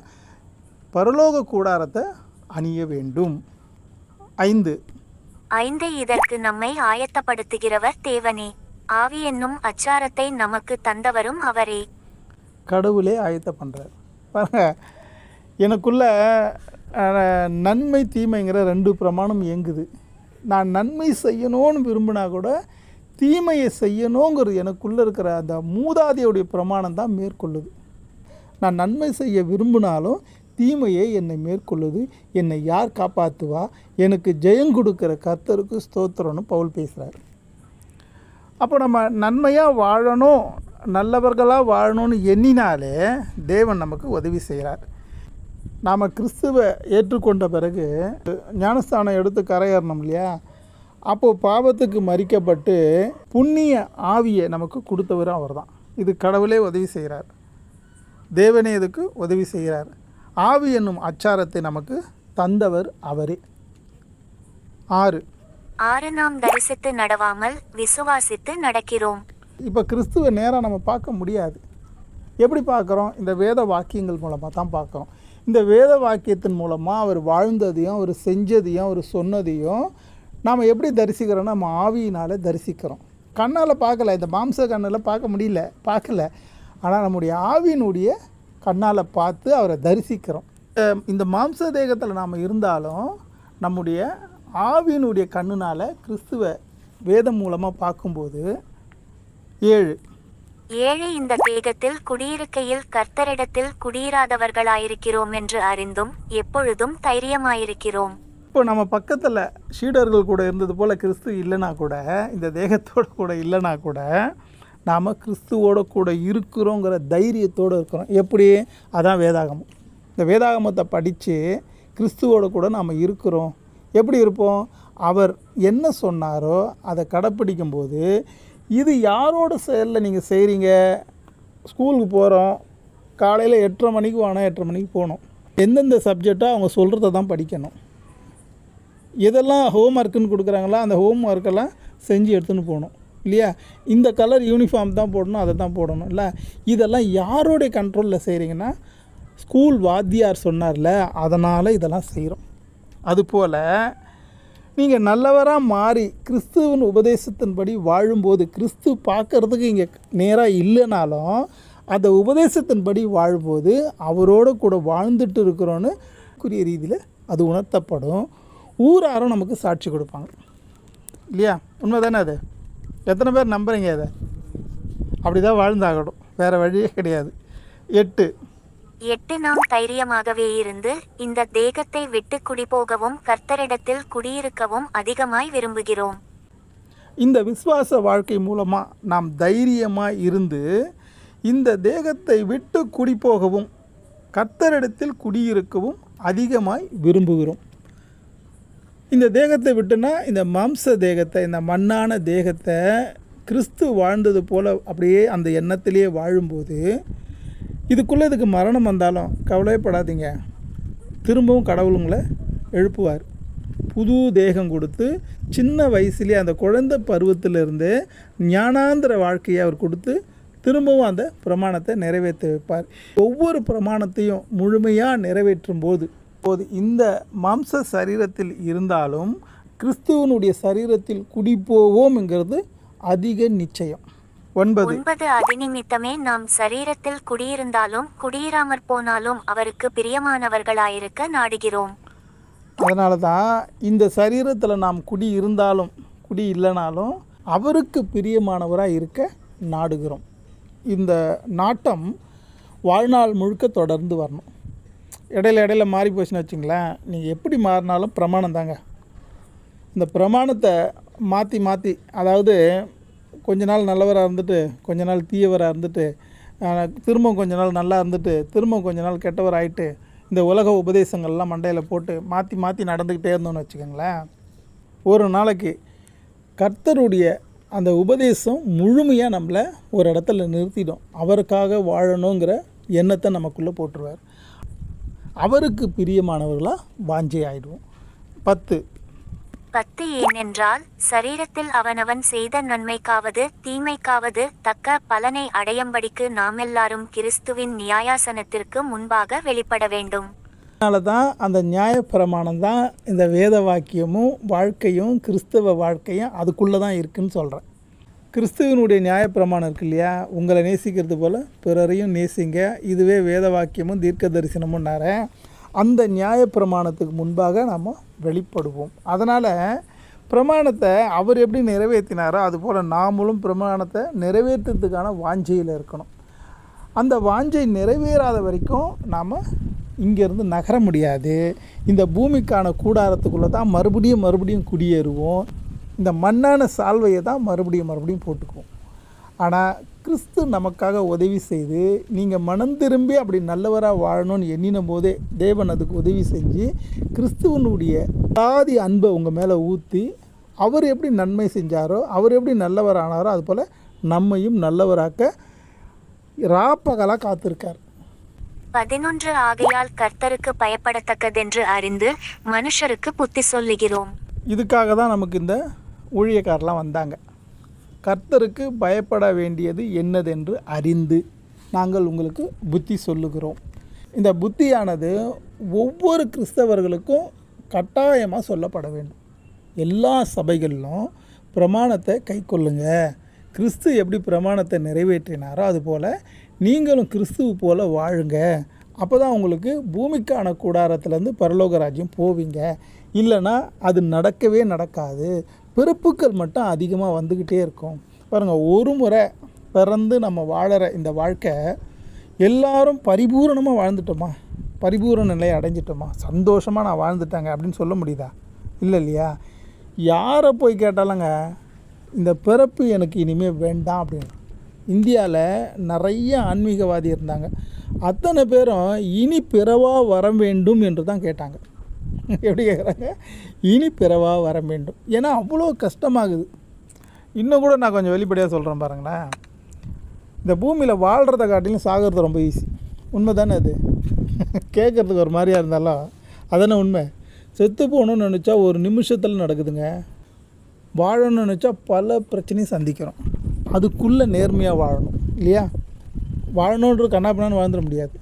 பரலோக கூடாரத்தை அணிய வேண்டும். 5 இதற்கு நம்மை ஆயத்தப்படுத்துகிறவர் தேவனே, ஆவி என்னும் அச்சாரத்தை நமக்கு தந்தவரும் அவரே. கடவுளே ஆயத்த பண்ணுறார். பாருங்க, எனக்குள்ள நன்மை தீமைங்கிற 2 பிரமாணம் இயங்குது. நான் நன்மை செய்யணும்னு விரும்பினா கூட தீமையை செய்யணுங்கிறது எனக்குள்ளே இருக்கிற அந்த மூதாதையுடைய பிரமாணம் தான் மேற்கொள்ளுது. நான் நன்மை செய்ய விரும்பினாலும் தீமையை என்னை மேற்கொள்ளுது. என்னை யார் காப்பாற்றுவா? எனக்கு ஜெயம் கொடுக்குற கர்த்தருக்கு ஸ்தோத்திரம்னு பவுல் பேசுகிறார். அப்போ நம்ம நன்மையாக வாழணும், நல்லவர்களாக வாழணும்னு எண்ணினாலே தேவன் நமக்கு உதவி செய்கிறார். நாம் கிறிஸ்துவை ஏற்றுக்கொண்ட பிறகு ஞானஸ்தானம் எடுத்து கரையேறணும் இல்லையா? அப்போது பாவத்துக்கு மறிக்கப்பட்டு புண்ணிய ஆவியை நமக்கு கொடுத்தவரும் அவர் தான். இது கடவுளே உதவி செய்கிறார், தேவனே இதுக்கு உதவி செய்கிறார். ஆவி என்னும் அச்சாரத்தை நமக்கு தந்தவர் அவரே. 6 நாம் தரிசித்து நடவாமல் விசுவாசித்து நடக்கிறோம். இப்போ கிறிஸ்துவை நேராக நம்ம பார்க்க முடியாது. எப்படி பார்க்குறோம்? இந்த வேத வாக்கியங்கள் மூலமாக தான் பார்க்குறோம். இந்த வேத வாக்கியத்தின் மூலமாக அவர் வாழ்ந்ததையும் அவர் செஞ்சதையும் அவர் சொன்னதையும் நாம் எப்படி தரிசிக்கிறோன்னா நம்ம ஆவியினால் தரிசிக்கிறோம். கண்ணால் பார்க்கல, இந்த மாம்ச கண்ணில் பார்க்கல. ஆனால் நம்முடைய ஆவியினுடைய கண்ணால் பார்த்து அவரை தரிசிக்கிறோம். இந்த மாம்ச தேகத்தில் நாம் இருந்தாலும் நம்முடைய ஆவியினுடைய கண்ணுனால் கிறிஸ்துவை வேதம் மூலமாக பார்க்கும்போது 7 இந்த தேகத்தில் குடியிருக்கையில் கர்த்தரிடத்தில் குடியிராதவர்களாயிருக்கிறோம் என்று அறிந்தும் எப்பொழுதும் தைரியமாயிருக்கிறோம். இப்போ நம்ம பக்கத்தில் சீடர்கள் கூட இருந்தது போல் கிறிஸ்து இல்லைனா கூட, இந்த தேகத்தோடு கூட இல்லைனா கூட நாம் கிறிஸ்துவோட கூட இருக்கிறோங்கிற தைரியத்தோடு இருக்கிறோம். எப்படி? அதான் வேதாகமம். இந்த வேதாகமத்தை படித்து கிறிஸ்துவோட கூட நாம் இருக்கிறோம். எப்படி இருப்போம்? அவர் என்ன சொன்னாரோ அதை கடைப்பிடிக்கும்போது, இது யாரோட செயலில் நீங்கள் செய்கிறீங்க? ஸ்கூலுக்கு போகிறோம், காலையில் 8:30 மணிக்கு வானா 8:30 மணிக்கு போகணும். எந்தெந்த சப்ஜெக்டாக அவங்க சொல்கிறத தான் படிக்கணும். எதெல்லாம் ஹோம் ஒர்க்குன்னு கொடுக்குறாங்களோ அந்த ஹோம் ஒர்க்கெல்லாம் செஞ்சு எடுத்துன்னு போகணும் இல்லையா? இந்த கலர் யூனிஃபார்ம் தான் போடணும், அதை தான் போடணும் இல்லை? இதெல்லாம் யாரோடைய கண்ட்ரோலில் செய்கிறீங்கன்னா, ஸ்கூல் வாத்தியார் சொன்னார்ல, அதனால் இதெல்லாம் செய்கிறோம். அதுபோல் நீங்கள் நல்லவராக மாறி கிறிஸ்துவின் உபதேசத்தின்படி வாழும்போது, கிறிஸ்து பார்க்குறதுக்கு இங்கே நேராக இல்லைனாலும் அந்த உபதேசத்தின்படி வாழும்போது அவரோடு கூட வாழ்ந்துட்டு இருக்கிறோன்னு குறிய ரீதியில் அது உணர்த்தப்படும். ஊராரும் நமக்கு சாட்சி கொடுப்பாங்க இல்லையா? உண்மை தானே அது? எத்தனை பேர் நம்புகிறீங்க? அதை அப்படி தான் வாழ்ந்தாகணும், வேறு வழியே கிடையாது. 8 நாம் தைரியமாகவே இருந்து இந்த தேகத்தை விட்டு குடிபோகவும் கர்த்தரிடத்தில் குடியிருக்கவும் அதிகமாய் விரும்புகிறோம். இந்த விசுவாச வாழ்க்கை மூலமாக நாம் தைரியமாக இருந்து இந்த தேகத்தை விட்டு குடிபோகவும் கர்த்தரிடத்தில் குடியிருக்கவும் அதிகமாய் விரும்புகிறோம். இந்த தேகத்தை விட்டுனா இந்த மாம்ச தேகத்தை, இந்த மண்ணான தேகத்தை கிறிஸ்து வாழ்ந்தது போல் அப்படியே அந்த எண்ணத்திலேயே வாழும்போது, இதுக்குள்ளே இதுக்கு மரணம் வந்தாலும் கவலைப்படாதீங்க, திரும்பவும் கடவுளுங்களை எழுப்புவார். புது தேகம் கொடுத்து சின்ன வயசுலேயே அந்த குழந்தை பருவத்திலிருந்து ஞானாந்திர வாழ்க்கையை அவர் கொடுத்து திரும்பவும் அந்த பிரமாணத்தை நிறைவேற்ற வைப்பார். ஒவ்வொரு பிரமாணத்தையும் முழுமையாக நிறைவேற்றும் போது இந்த மாம்ச சரீரத்தில் இருந்தாலும் கிறிஸ்துவனுடைய சரீரத்தில் குடிப்போவோம்ங்கிறது அதிக நிச்சயம். 9 அதிநிமித்தமே நாம் சரீரத்தில் குடியிருந்தாலும் குடியிராமற் போனாலும் அவருக்கு பிரியமானவர்களாயிருக்க நாடுகிறோம். அதனால தான் இந்த சரீரத்தில் நாம் குடி இருந்தாலும் குடி இல்லைனாலும் அவருக்கு பிரியமானவராக இருக்க நாடுகிறோம். இந்த நாட்டம் வாழ்நாள் முழுக்க தொடர்ந்து வரணும். இடையில மாறி போச்சுன்னு வச்சுங்களேன், நீங்கள் எப்படி மாறினாலும் பிரமாணம் தாங்க. இந்த பிரமாணத்தை மாற்றி அதாவது கொஞ்ச நாள் நல்லவராக இருந்துட்டு கொஞ்ச நாள் தீயவராக இருந்துட்டு திரும்பவும் கொஞ்ச நாள் நல்லா இருந்துட்டு திரும்பவும் கொஞ்ச நாள் கெட்டவர் ஆகிட்டு இந்த உலக உபதேசங்கள்லாம் மண்டையில் போட்டு மாற்றி நடந்துக்கிட்டே இருந்தோன்னு வச்சுக்கோங்களேன், ஒரு நாளைக்கு கர்த்தருடைய அந்த உபதேசம் முழுமையாக நம்மளை ஒரு இடத்துல நிறுத்திடும். அவருக்காக வாழணுங்கிற எண்ணத்தை நமக்குள்ளே போட்டுருவார். அவருக்கு பிரியமானவர்களாக வாஞ்சை ஆகிடுவோம். 10 ஏனென்றால் சரீரத்தில் அவனவன் செய்த நன்மைக்காவது தீமைக்காவது தக்க பலனை அடையும்படிக்கு நாம் எல்லாரும் கிறிஸ்துவின் நியாயாசனத்திற்கு முன்பாக வெளிப்பட வேண்டும். அதனால தான் அந்த நியாயப்பிரமாணம் தான் இந்த வேத வாக்கியமும் வாழ்க்கையும் கிறிஸ்தவ வாழ்க்கையும் அதுக்குள்ளே தான் இருக்குதுன்னு சொல்கிறேன். கிறிஸ்துவனுடைய நியாயப்பிரமாணம் இருக்கு இல்லையா, உங்களை நேசிக்கிறது போல் பிறரையும் நேசிங்க, இதுவே வேத வாக்கியமும் தீர்க்க தரிசனமுன்னார அந்த நியாயப்பிரமாணத்துக்கு முன்பாக நாம் வெளிப்படுவோம். அதனால் பிரமாணத்தை அவர் எப்படி நிறைவேற்றினாரோ அதுபோல் நாமளும் பிரமாணத்தை நிறைவேற்றுறதுக்கான வாஞ்சையில் இருக்கணும். அந்த வாஞ்சை நிறைவேறாத வரைக்கும் நாம் இங்கேருந்து நகர முடியாது. இந்த பூமிக்கான கூடாரத்துக்குள்ளே தான் மறுபடியும் குடியேறுவோம். இந்த மண்ணான சால்வையை தான் மறுபடியும் போட்டுக்குவோம். ஆனால் கிறிஸ்து நமக்காக உதவி செய்து நீங்கள் மனம் திரும்பி அப்படி நல்லவராக வாழணும்னு எண்ணின போதே தேவன் அதுக்கு உதவி செஞ்சு கிறிஸ்துவனுடைய ஆதி அன்பை உங்கள் மேலே ஊற்றி அவர் எப்படி நன்மை செஞ்சாரோ அவர் எப்படி நல்லவரானாரோ அதுபோல் நம்மையும் நல்லவராக்க ராப்பகலாக காத்திருக்கார். 11 ஆகையால் கர்த்தருக்கு பயப்படத்தக்கதென்று அறிந்து மனுஷருக்கு புத்தி சொல்லுகிறோம். இதுக்காக தான் நமக்கு இந்த ஊழியக்காரெலாம் வந்தாங்க. கர்த்தருக்கு பயப்பட வேண்டியது என்னதென்று அறிந்து நாங்கள் உங்களுக்கு புத்தி சொல்லுகிறோம். இந்த புத்தியானது ஒவ்வொரு கிறிஸ்தவர்களுக்கும் கட்டாயமாக சொல்லப்பட வேண்டும். எல்லா சபைகளிலும் பிரமாணத்தை கை கொள்ளுங்க. கிறிஸ்து எப்படி பிரமாணத்தை நிறைவேற்றினாரோ அதுபோல் நீங்களும் கிறிஸ்துவ போல் வாழுங்க. அப்போ தான் உங்களுக்கு பூமிக்கான கூடாரத்துலேருந்து பரலோக ராஜ்யம் போவீங்க. இல்லைன்னா அது நடக்கவே நடக்காது. பிறப்புக்கள் மட்டும் அதிகமாக வந்துக்கிட்டே இருக்கும். பாருங்கள், ஒரு முறை பிறந்து நம்ம வாழற இந்த வாழ்க்கை எல்லாரும் பரிபூரணமாக வாழ்ந்துட்டோமா, பரிபூரண நிலையை அடைஞ்சிட்டோமா, சந்தோஷமாக நான் வாழ்ந்துட்டாங்க அப்படின்னு சொல்ல முடியுதா? இல்லை இல்லையா? யாரை போய் கேட்டாலுங்க இந்த பிறப்பு எனக்கு இனிமேல் வேண்டாம் அப்படின்னு. இந்தியாவில் நிறைய ஆன்மீகவாதி இருந்தாங்க. அத்தனை பேரும் இனி பிறவா வர வேண்டும் என்று தான் கேட்டாங்க. எப்படி கேட்குறாங்க? இனி பிறவா வர வேண்டும். ஏன்னா அவ்வளோ கஷ்டமாகுது. இன்னும் கூட நான் கொஞ்சம் வெளிப்படையாக சொல்கிறேன் பாருங்களேன். இந்த பூமியில் வாழ்கிறத காட்டிலும் சாகிறது ரொம்ப ஈஸி. உண்மை தானே அது? கேட்குறதுக்கு ஒரு மாதிரியாக இருந்தாலும் அதானே உண்மை. செத்து போகணுன்னு நினச்சா ஒரு நிமிஷத்தில் நடக்குதுங்க. வாழணும்னு நினச்சா பல பிரச்சனையும் சந்திக்கிறோம். அதுக்குள்ளே நேர்மையாக வாழணும் இல்லையா? வாழணுன்ற கண்ணாப்பினான்னு வாழ்ந்துட முடியாது.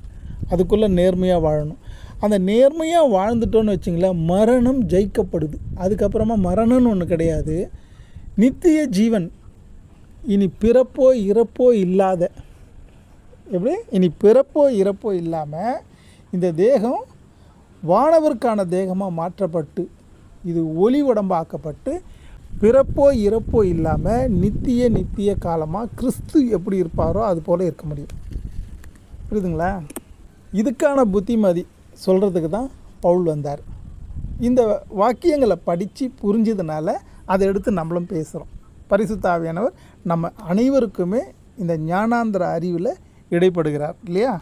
அதுக்குள்ளே நேர்மையாக வாழணும். அந்த நேர்மையாக வாழ்ந்துட்டோன்னு வச்சிங்களேன், மரணம் ஜெயிக்கப்படுது. அதுக்கப்புறமா மரணம்னு ஒன்று கிடையாது. நித்திய ஜீவன். இனி பிறப்போ இறப்போ இல்லாத, எப்படி இனி பிறப்போ இறப்போ இல்லாமல் இந்த தேகம் வானவருக்கான தேகமாக மாற்றப்பட்டு இது ஒளி உடம்பாக்கப்பட்டு பிறப்போ இறப்போ இல்லாமல் நித்திய காலமாக கிறிஸ்து எப்படி இருப்பாரோ அது போல் இருக்க முடியும். புரியுதுங்களா? இதுக்கான புத்திமதி சொல்கிறதுக்கு தான் பவுல் வந்தார். இந்த வாக்கியங்களை படித்து புரிஞ்சதுனால அதை எடுத்து நம்மளும் பேசுகிறோம். பரிசுத்த ஆவியானவர் நம்ம அனைவருக்குமே இந்த ஞானாந்திர அறிவில் இடைப்படுகிறார் இல்லையா?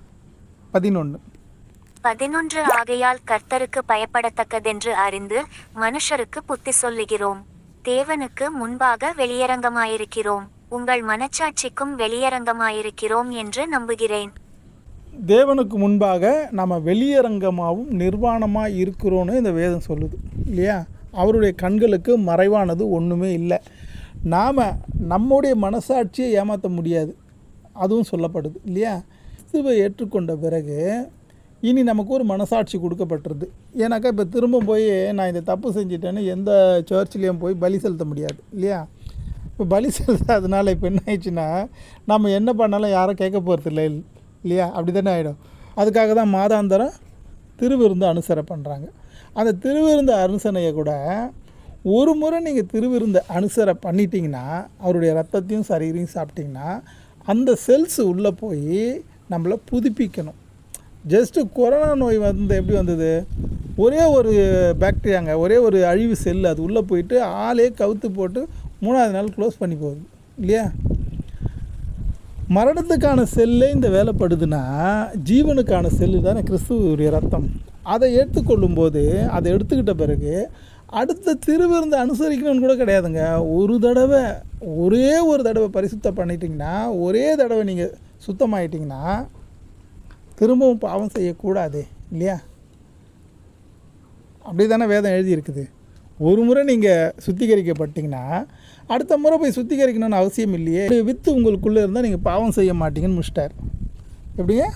11 ஆகையால் கர்த்தருக்கு பயப்படத்தக்கதென்று அறிந்து மனுஷருக்கு புத்தி சொல்லுகிறோம். தேவனுக்கு முன்பாக வெளியரங்கமாயிருக்கிறோம், உங்கள் மனச்சாட்சிக்கும் வெளியரங்கமாயிருக்கிறோம் என்று நம்புகிறேன். தேவனுக்கு முன்பாக நம்ம வெளியரங்கமாகவும் நிர்வாணமாக இருக்கிறோன்னு இந்த வேதம் சொல்லுது இல்லையா? அவருடைய கண்களுக்கு மறைவானது ஒன்றுமே இல்லை. நாம் நம்முடைய மனசாட்சியை ஏமாற்ற முடியாது, அதுவும் சொல்லப்படுது இல்லையா? கிறிஸ்துவை ஏற்றுக்கொண்ட பிறகு இனி நமக்கு ஒரு மனசாட்சி கொடுக்கப்பட்டிருது. ஏன்னாக்கா இப்போ திரும்ப போய் நான் இந்த தப்பு செஞ்சிட்டேன்னு எந்த சர்ச்சிலையும் போய் பலி செலுத்த முடியாது இல்லையா? இப்போ பலி செலுத்தாதனால இப்போ என்ன ஆயிடுச்சுன்னா நம்ம என்ன பண்ணாலும் யாரும் கேட்க போகிறது இல்லை இல்லையா? அப்படி தானே ஆகிடும். அதுக்காக தான் மாதாந்தரம் திருவிருந்து அனுசரணை பண்ணுறாங்க. அந்த திருவிருந்து அனுசரணையை கூட ஒரு முறை நீங்கள் திருவிருந்து அனுசரணை பண்ணிட்டீங்கன்னா, அவருடைய ரத்தத்தையும் சரீரையும் சாப்பிட்டிங்கன்னா அந்த செல்ஸ் உள்ளே போய் நம்மளை புதுப்பிக்கணும். ஜஸ்ட்டு கொரோனா நோய் வந்து எப்படி வந்தது? ஒரே ஒரு பாக்டீரியாங்க, ஒரே ஒரு அழிவு செல், அது உள்ளே போயிட்டு ஆளே கவுத்து போட்டு 3ஆவது நாள் க்ளோஸ் பண்ணி போகுது இல்லையா? மரணத்துக்கான செல்லே இந்த வேலைப்படுதுன்னா ஜீவனுக்கான செல்லு தானே கிறிஸ்துவுடைய ரத்தம். அதை எடுத்துக்கொள்ளும்போது, அதை எடுத்துக்கிட்ட பிறகு அடுத்த திருவிருந்து அனுசரிக்கணும்னு கூட கிடையாதுங்க. ஒரே ஒரு தடவை பரிசுத்தம் பண்ணிட்டீங்கன்னா, ஒரே தடவை நீங்கள் சுத்தமாயிட்டிங்கன்னா திரும்பவும் பாவம் செய்யக்கூடாது இல்லையா? அப்படி தானே வேதம் எழுதியிருக்குது. ஒரு முறை நீங்கள் சுத்திகரிக்கப்பட்டிங்கன்னா அடுத்த முறை போய் சுத்திகரிக்கணும்னு அவசியம் இல்லையே. வித்து உங்களுக்குள்ளே இருந்தால் நீங்கள் பாவம் செய்ய மாட்டீங்கன்னு முடிச்சிட்டார். எப்படிங்க?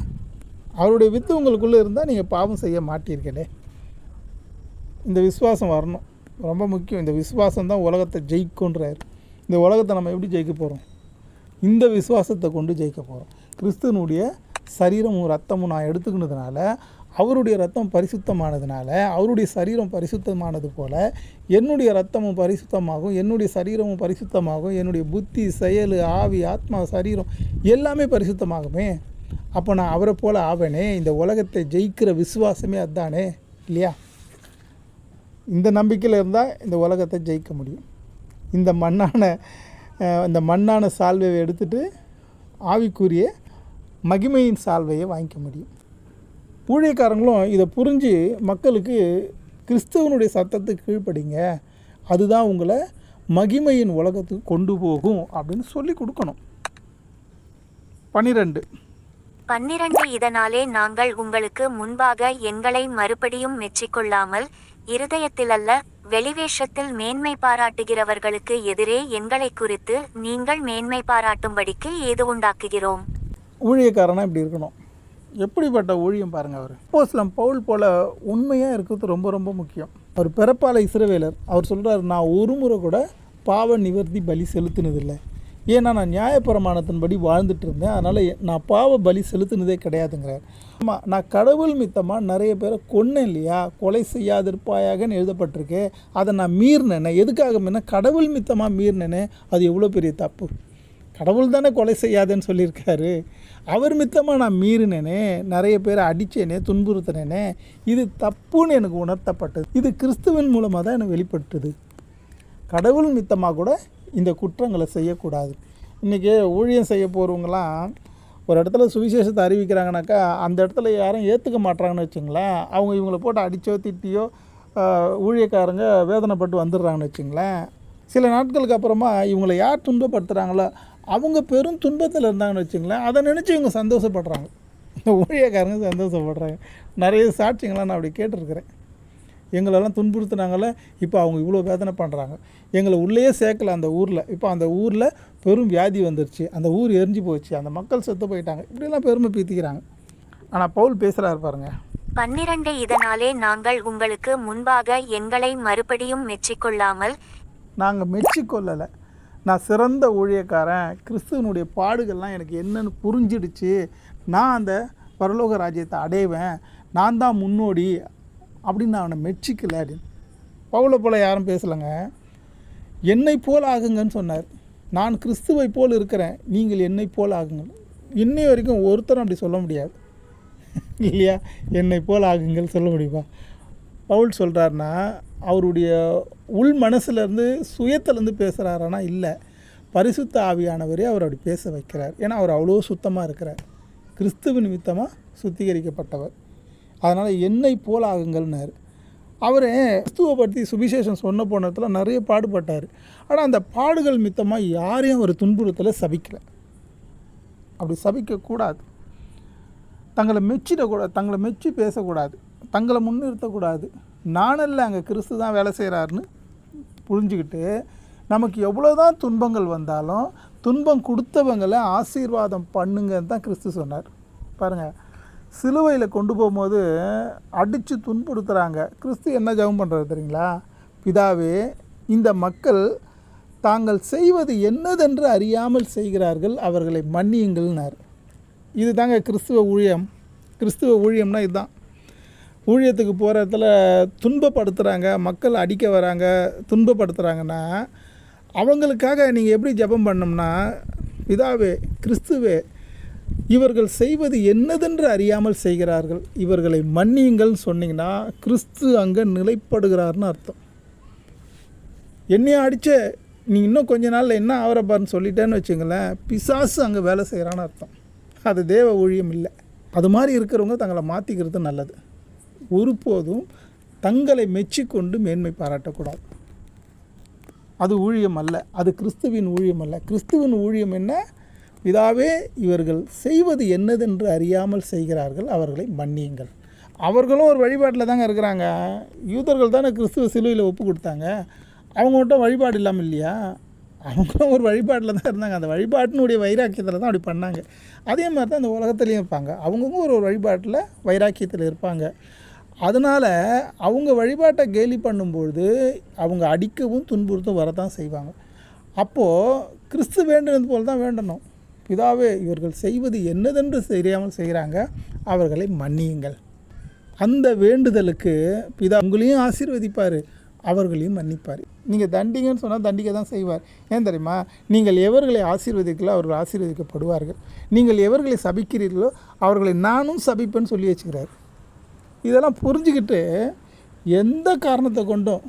அவருடைய வித்து உங்களுக்குள்ளே இருந்தால் நீங்கள் பாவம் செய்ய மாட்டீர்களே. இந்த விசுவாசம் வரணும், ரொம்ப முக்கியம். இந்த விசுவாசம் தான் உலகத்தை ஜெயிக்குன்றார். இந்த உலகத்தை நம்ம எப்படி ஜெயிக்க போகிறோம்? இந்த விசுவாசத்தை கொண்டு ஜெயிக்க போகிறோம். கிறிஸ்துவனுடைய சரீரமும் ரத்தமும் நான் எடுத்துக்கினதுனால, அவருடைய ரத்தம் பரிசுத்தமானதுனால, அவருடைய சரீரம் பரிசுத்தமானது போல் என்னுடைய ரத்தமும் பரிசுத்தமாகும், என்னுடைய சரீரமும் பரிசுத்தமாகும், என்னுடைய புத்தி, செயல், ஆவி, ஆத்மா, சரீரம் எல்லாமே பரிசுத்தமாகுமே. அப்போ நான் அவரை போல் ஆவேனே. இந்த உலகத்தை ஜெயிக்கிற விசுவாசமே அதுதானே இல்லையா? இந்த நம்பிக்கையில் இருந்தால் இந்த உலகத்தை ஜெயிக்க முடியும். இந்த மண்ணான சால்வையை எடுத்துகிட்டு ஆவிக்குரிய மகிமையின் சால்வையை வாங்கிக்க முடியும். ஊழியக்காரங்களும் இதை புரிஞ்சு மக்களுக்கு கிறிஸ்தவனுடைய சத்தத்துக்கு கீழ்ப்படிங்க, அதுதான் உங்களை மகிமையின் உலகத்துக்கு கொண்டு போகும் அப்படின்னு சொல்லி கொடுக்கணும். 12 12 இதனாலே நாங்கள் உங்களுக்கு முன்பாக எங்களை மறுபடியும் மெச்சிக்கொள்ளாமல் இருதயத்திலல்ல வெளிவேஷத்தில் மேன்மை பாராட்டுகிறவர்களுக்கு எதிரே எங்களை குறித்து நீங்கள் மேன்மை பாராட்டும்படிக்கு ஏது உண்டாக்குகிறோம். ஊழியக்காரனா இப்படி இருக்கணும். எப்படிப்பட்ட ஊழியம் பாருங்கள். அவர் அப்போஸ்தலன் பவுல் போல் உண்மையாக இருக்கிறது ரொம்ப ரொம்ப முக்கியம். அவர் பிறப்பால் இஸ்ரவேலர். அவர் சொல்கிறார், நான் ஒரு முறை கூட பாவ நிவர்த்தி பலி செலுத்தினதில்லை. ஏன்னா நான் நியாயப்பிரமாணத்தின்படி வாழ்ந்துட்டு இருந்தேன், அதனால் நான் பாவ பலி செலுத்தினதே கிடையாதுங்கிறார். ஆமாம், நான் கடவுள் மித்தமாக நிறைய பேரை கொன்னேன் இல்லையா, கொலை செய்யாதிருப்பாயாகன்னு எழுதப்பட்டிருக்கு. அதை நான் மீறினேனே. எதுக்காக மீறினா, கடவுள் மித்தமாக மீறினேனே. அது எவ்வளோ பெரிய தப்பு. கடவுள் தானே கொலை செய்யாதுன்னு சொல்லியிருக்காரு. அவர் மித்தமாக நான் மீறினேனே, நிறைய பேரை அடித்தேனே, துன்புறுத்தினேனே. இது தப்புன்னு எனக்கு உணர்த்தப்பட்டது. இது கிறிஸ்துவின் மூலமாக தான் எனக்கு வெளிப்பட்டது. கடவுள் மித்தமாக கூட இந்த குற்றங்களை செய்யக்கூடாது. இன்றைக்கி ஊழியம் செய்ய போகிறவங்களாம் ஒரு இடத்துல சுவிசேஷத்தை அறிவிக்கிறாங்கனாக்கா அந்த இடத்துல யாரும் ஏற்றுக்க மாட்றாங்கன்னு வச்சுங்களேன். அவங்க இவங்களை போட்டு அடித்தோ திட்டியோ ஊழியக்காரங்க வேதனைப்பட்டு வந்துடுறாங்கன்னு வச்சுங்களேன். சில நாட்களுக்கு அப்புறமா இவங்களை யார் துன்பப்படுத்துகிறாங்களோ அவங்க பெரும் துன்பத்தில் இருந்தாங்கன்னு வச்சுங்களேன். அதை நினச்சி இவங்க சந்தோஷப்படுறாங்க, ஊழியக்காரங்க சந்தோஷப்படுறாங்க. நிறைய சாட்சிங்களாம் நான் அப்படி கேட்டிருக்கிறேன். எங்களெல்லாம் துன்புறுத்துனாங்களே, இப்போ அவங்க இவ்வளோ வேதனை பண்ணுறாங்க. எங்களை உள்ளேயே சேர்க்கல அந்த ஊரில். இப்போ அந்த ஊரில் பெரும் வியாதி வந்துருச்சு, அந்த ஊர் எரிஞ்சு போச்சு, அந்த மக்கள் செத்து போயிட்டாங்க. இப்படிலாம் பெருமை பீத்திக்கிறாங்க. ஆனால் பவுல் பேசுகிறாரு பாருங்க. 12 இதனாலே நாங்கள் உங்களுக்கு முன்பாக எங்களை மறுபடியும் மெச்சிக்கொள்ளாமல். நாங்கள் மெச்சிக்கொள்ளலை. நான் சிறந்த ஊழியக்காரன், கிறிஸ்துவனுடைய பாடுகள்லாம் எனக்கு என்னென்னு புரிஞ்சிடுச்சு, நான் அந்த பரலோக ராஜ்யத்தை அடைவேன், நான் தான் முன்னோடி அப்படின்னு நான் அவனை மெச்சிக்கலை அப்படின்னு. பவுலை போல் யாரும் பேசலைங்க. என்னை போல் ஆகுங்கன்னு சொன்னார். நான் கிறிஸ்துவை போல் இருக்கிறேன், நீங்கள் என்னை போல் ஆகுங்க. இன்னை வரைக்கும் ஒருத்தரும் அப்படி சொல்ல முடியாது இல்லையா? என்னை போல் ஆகுங்கள் சொல்ல முடியுமா? பவுல் சொல்கிறாருன்னா அவருடைய உள் மனசுலேருந்து சுயத்திலேருந்து பேசுகிறாரானா இல்லை, பரிசுத்த ஆவியானவரே அவர் அப்படி பேச வைக்கிறார். ஏன்னா அவர் அவ்வளோ சுத்தமாக இருக்கிறார், கிறிஸ்துவின் நிமித்தமாக சுத்திகரிக்கப்பட்டவர். அதனால் என்னை போல் ஆகுங்கள்னார். அவரே கிறிஸ்துவை பற்றி சுவிசேஷம் சொன்ன போனத்தில் நிறைய பாடுபட்டார். ஆனால் அந்த பாடுகள் மித்தமாக யாரையும் அவர் துன்புறுத்தலை சபிக்கலை. அப்படி சபிக்கக்கூடாது. தங்களை மெச்சிடக்கூடாது, தங்களை மெச்சி பேசக்கூடாது, தங்களை முன்னிறுத்தக்கூடாது. நானல்ல, அங்கே கிறிஸ்து தான் வேலை செய்கிறாருன்னு புரிஞ்சுக்கிட்டு நமக்கு எவ்வளோ தான் துன்பங்கள் வந்தாலும் துன்பம் கொடுத்தவங்களை ஆசீர்வாதம் பண்ணுங்கன்னு தான் கிறிஸ்து சொன்னார். பாருங்கள், சிலுவையில் கொண்டு போகும்போது அடித்து துன்புறுத்துகிறாங்க. கிறிஸ்து என்ன ஜெபம் பண்ணுறது தெரியுங்களா? பிதாவே, இந்த மக்கள் தாங்கள் செய்வது என்னதென்று அறியாமல் செய்கிறார்கள், அவர்களை மன்னியுங்கள்னார். இது தாங்க கிறிஸ்துவ ஊழியம். கிறிஸ்துவ ஊழியம்னா இதுதான். ஊழியத்துக்கு போகிற இடத்துல துன்பப்படுத்துகிறாங்க, மக்கள் அடிக்க வராங்க, துன்பப்படுத்துகிறாங்கன்னா அவங்களுக்காக நீங்கள் எப்படி ஜெபம் பண்ணோம்னா, பிதாவே, கிறிஸ்துவே, இவர்கள் செய்வது என்னதென்று அறியாமல் செய்கிறார்கள், இவர்களை மன்னியுங்கள்னு சொன்னீங்கன்னா கிறிஸ்து அங்கே நிலைப்படுகிறார்னு அர்த்தம். என்னையும் அடித்த நீ இன்னும் கொஞ்ச நாளில் என்ன ஆவரப்பாருன்னு சொல்லிட்டேன்னு வச்சுங்களேன், பிசாசு அங்கே வேலை செய்கிறான்னு அர்த்தம். அது தேவ ஊழியம் இல்லை. அது மாதிரி இருக்கிறவங்க தங்களை மாற்றிக்கிறது நல்லது. ஒருபோதும் தங்களை மெச்சிக்கொண்டு மேன்மை பாராட்டக்கூடாது. அது ஊழியம் அல்ல, அது கிறிஸ்துவின் ஊழியம் அல்ல. கிறிஸ்துவின் ஊழியம் என்ன? பிதாவே, இவர்கள் செய்வது என்னதென்று அறியாமல் செய்கிறார்கள், அவர்களை மன்னியுங்கள். அவர்களும் ஒரு வழிபாட்டில் தாங்க இருக்கிறாங்க. யூதர்கள் தானே கிறிஸ்துவ சிலுவையில் ஒப்பு கொடுத்தாங்க. அவங்ககிட்ட வழிபாடு இல்லாமல் இல்லையா? அவங்களும் ஒரு வழிபாட்டில் தான் இருந்தாங்க. அந்த வழிபாட்டினுடைய வைராக்கியத்தில் தான் அப்படி பண்ணாங்க. அதே மாதிரி தான் அந்த உலகத்துலேயும் இருப்பாங்க. அவங்கவுங்க ஒரு வழிபாட்டில் வைராக்கியத்தில் இருப்பாங்க. அதனால் அவங்க வழிபாட்டை கேலி பண்ணும்பொழுது அவங்க அடிக்கவும் துன்புறுத்தும் வரதான் செய்வாங்க. அப்போது கிறிஸ்து வேண்டினது போல் தான் வேண்டணும். பிதாவே, இவர்கள் செய்வது என்னதென்று தெரியாமல் செய்கிறாங்க, அவர்களை மன்னியுங்கள். அந்த வேண்டுதலுக்கு பிதா உங்களையும் ஆசீர்வதிப்பார், அவர்களையும் மன்னிப்பார். நீங்கள் தண்டிங்கன்னு சொன்னால் தண்டிக்க தான் செய்வார். ஏன் தெரியுமா? நீங்கள் எவர்களை ஆசீர்வதிக்கலோ அவர்கள் ஆசீர்வதிக்கப்படுவார்கள், நீங்கள் எவர்களை சபிக்கிறீர்களோ அவர்களை நானும் சபிப்பேன்னு சொல்லி வச்சுக்கிறார். இதெல்லாம் புரிஞ்சுக்கிட்டு எந்த காரணத்தை கொண்டும்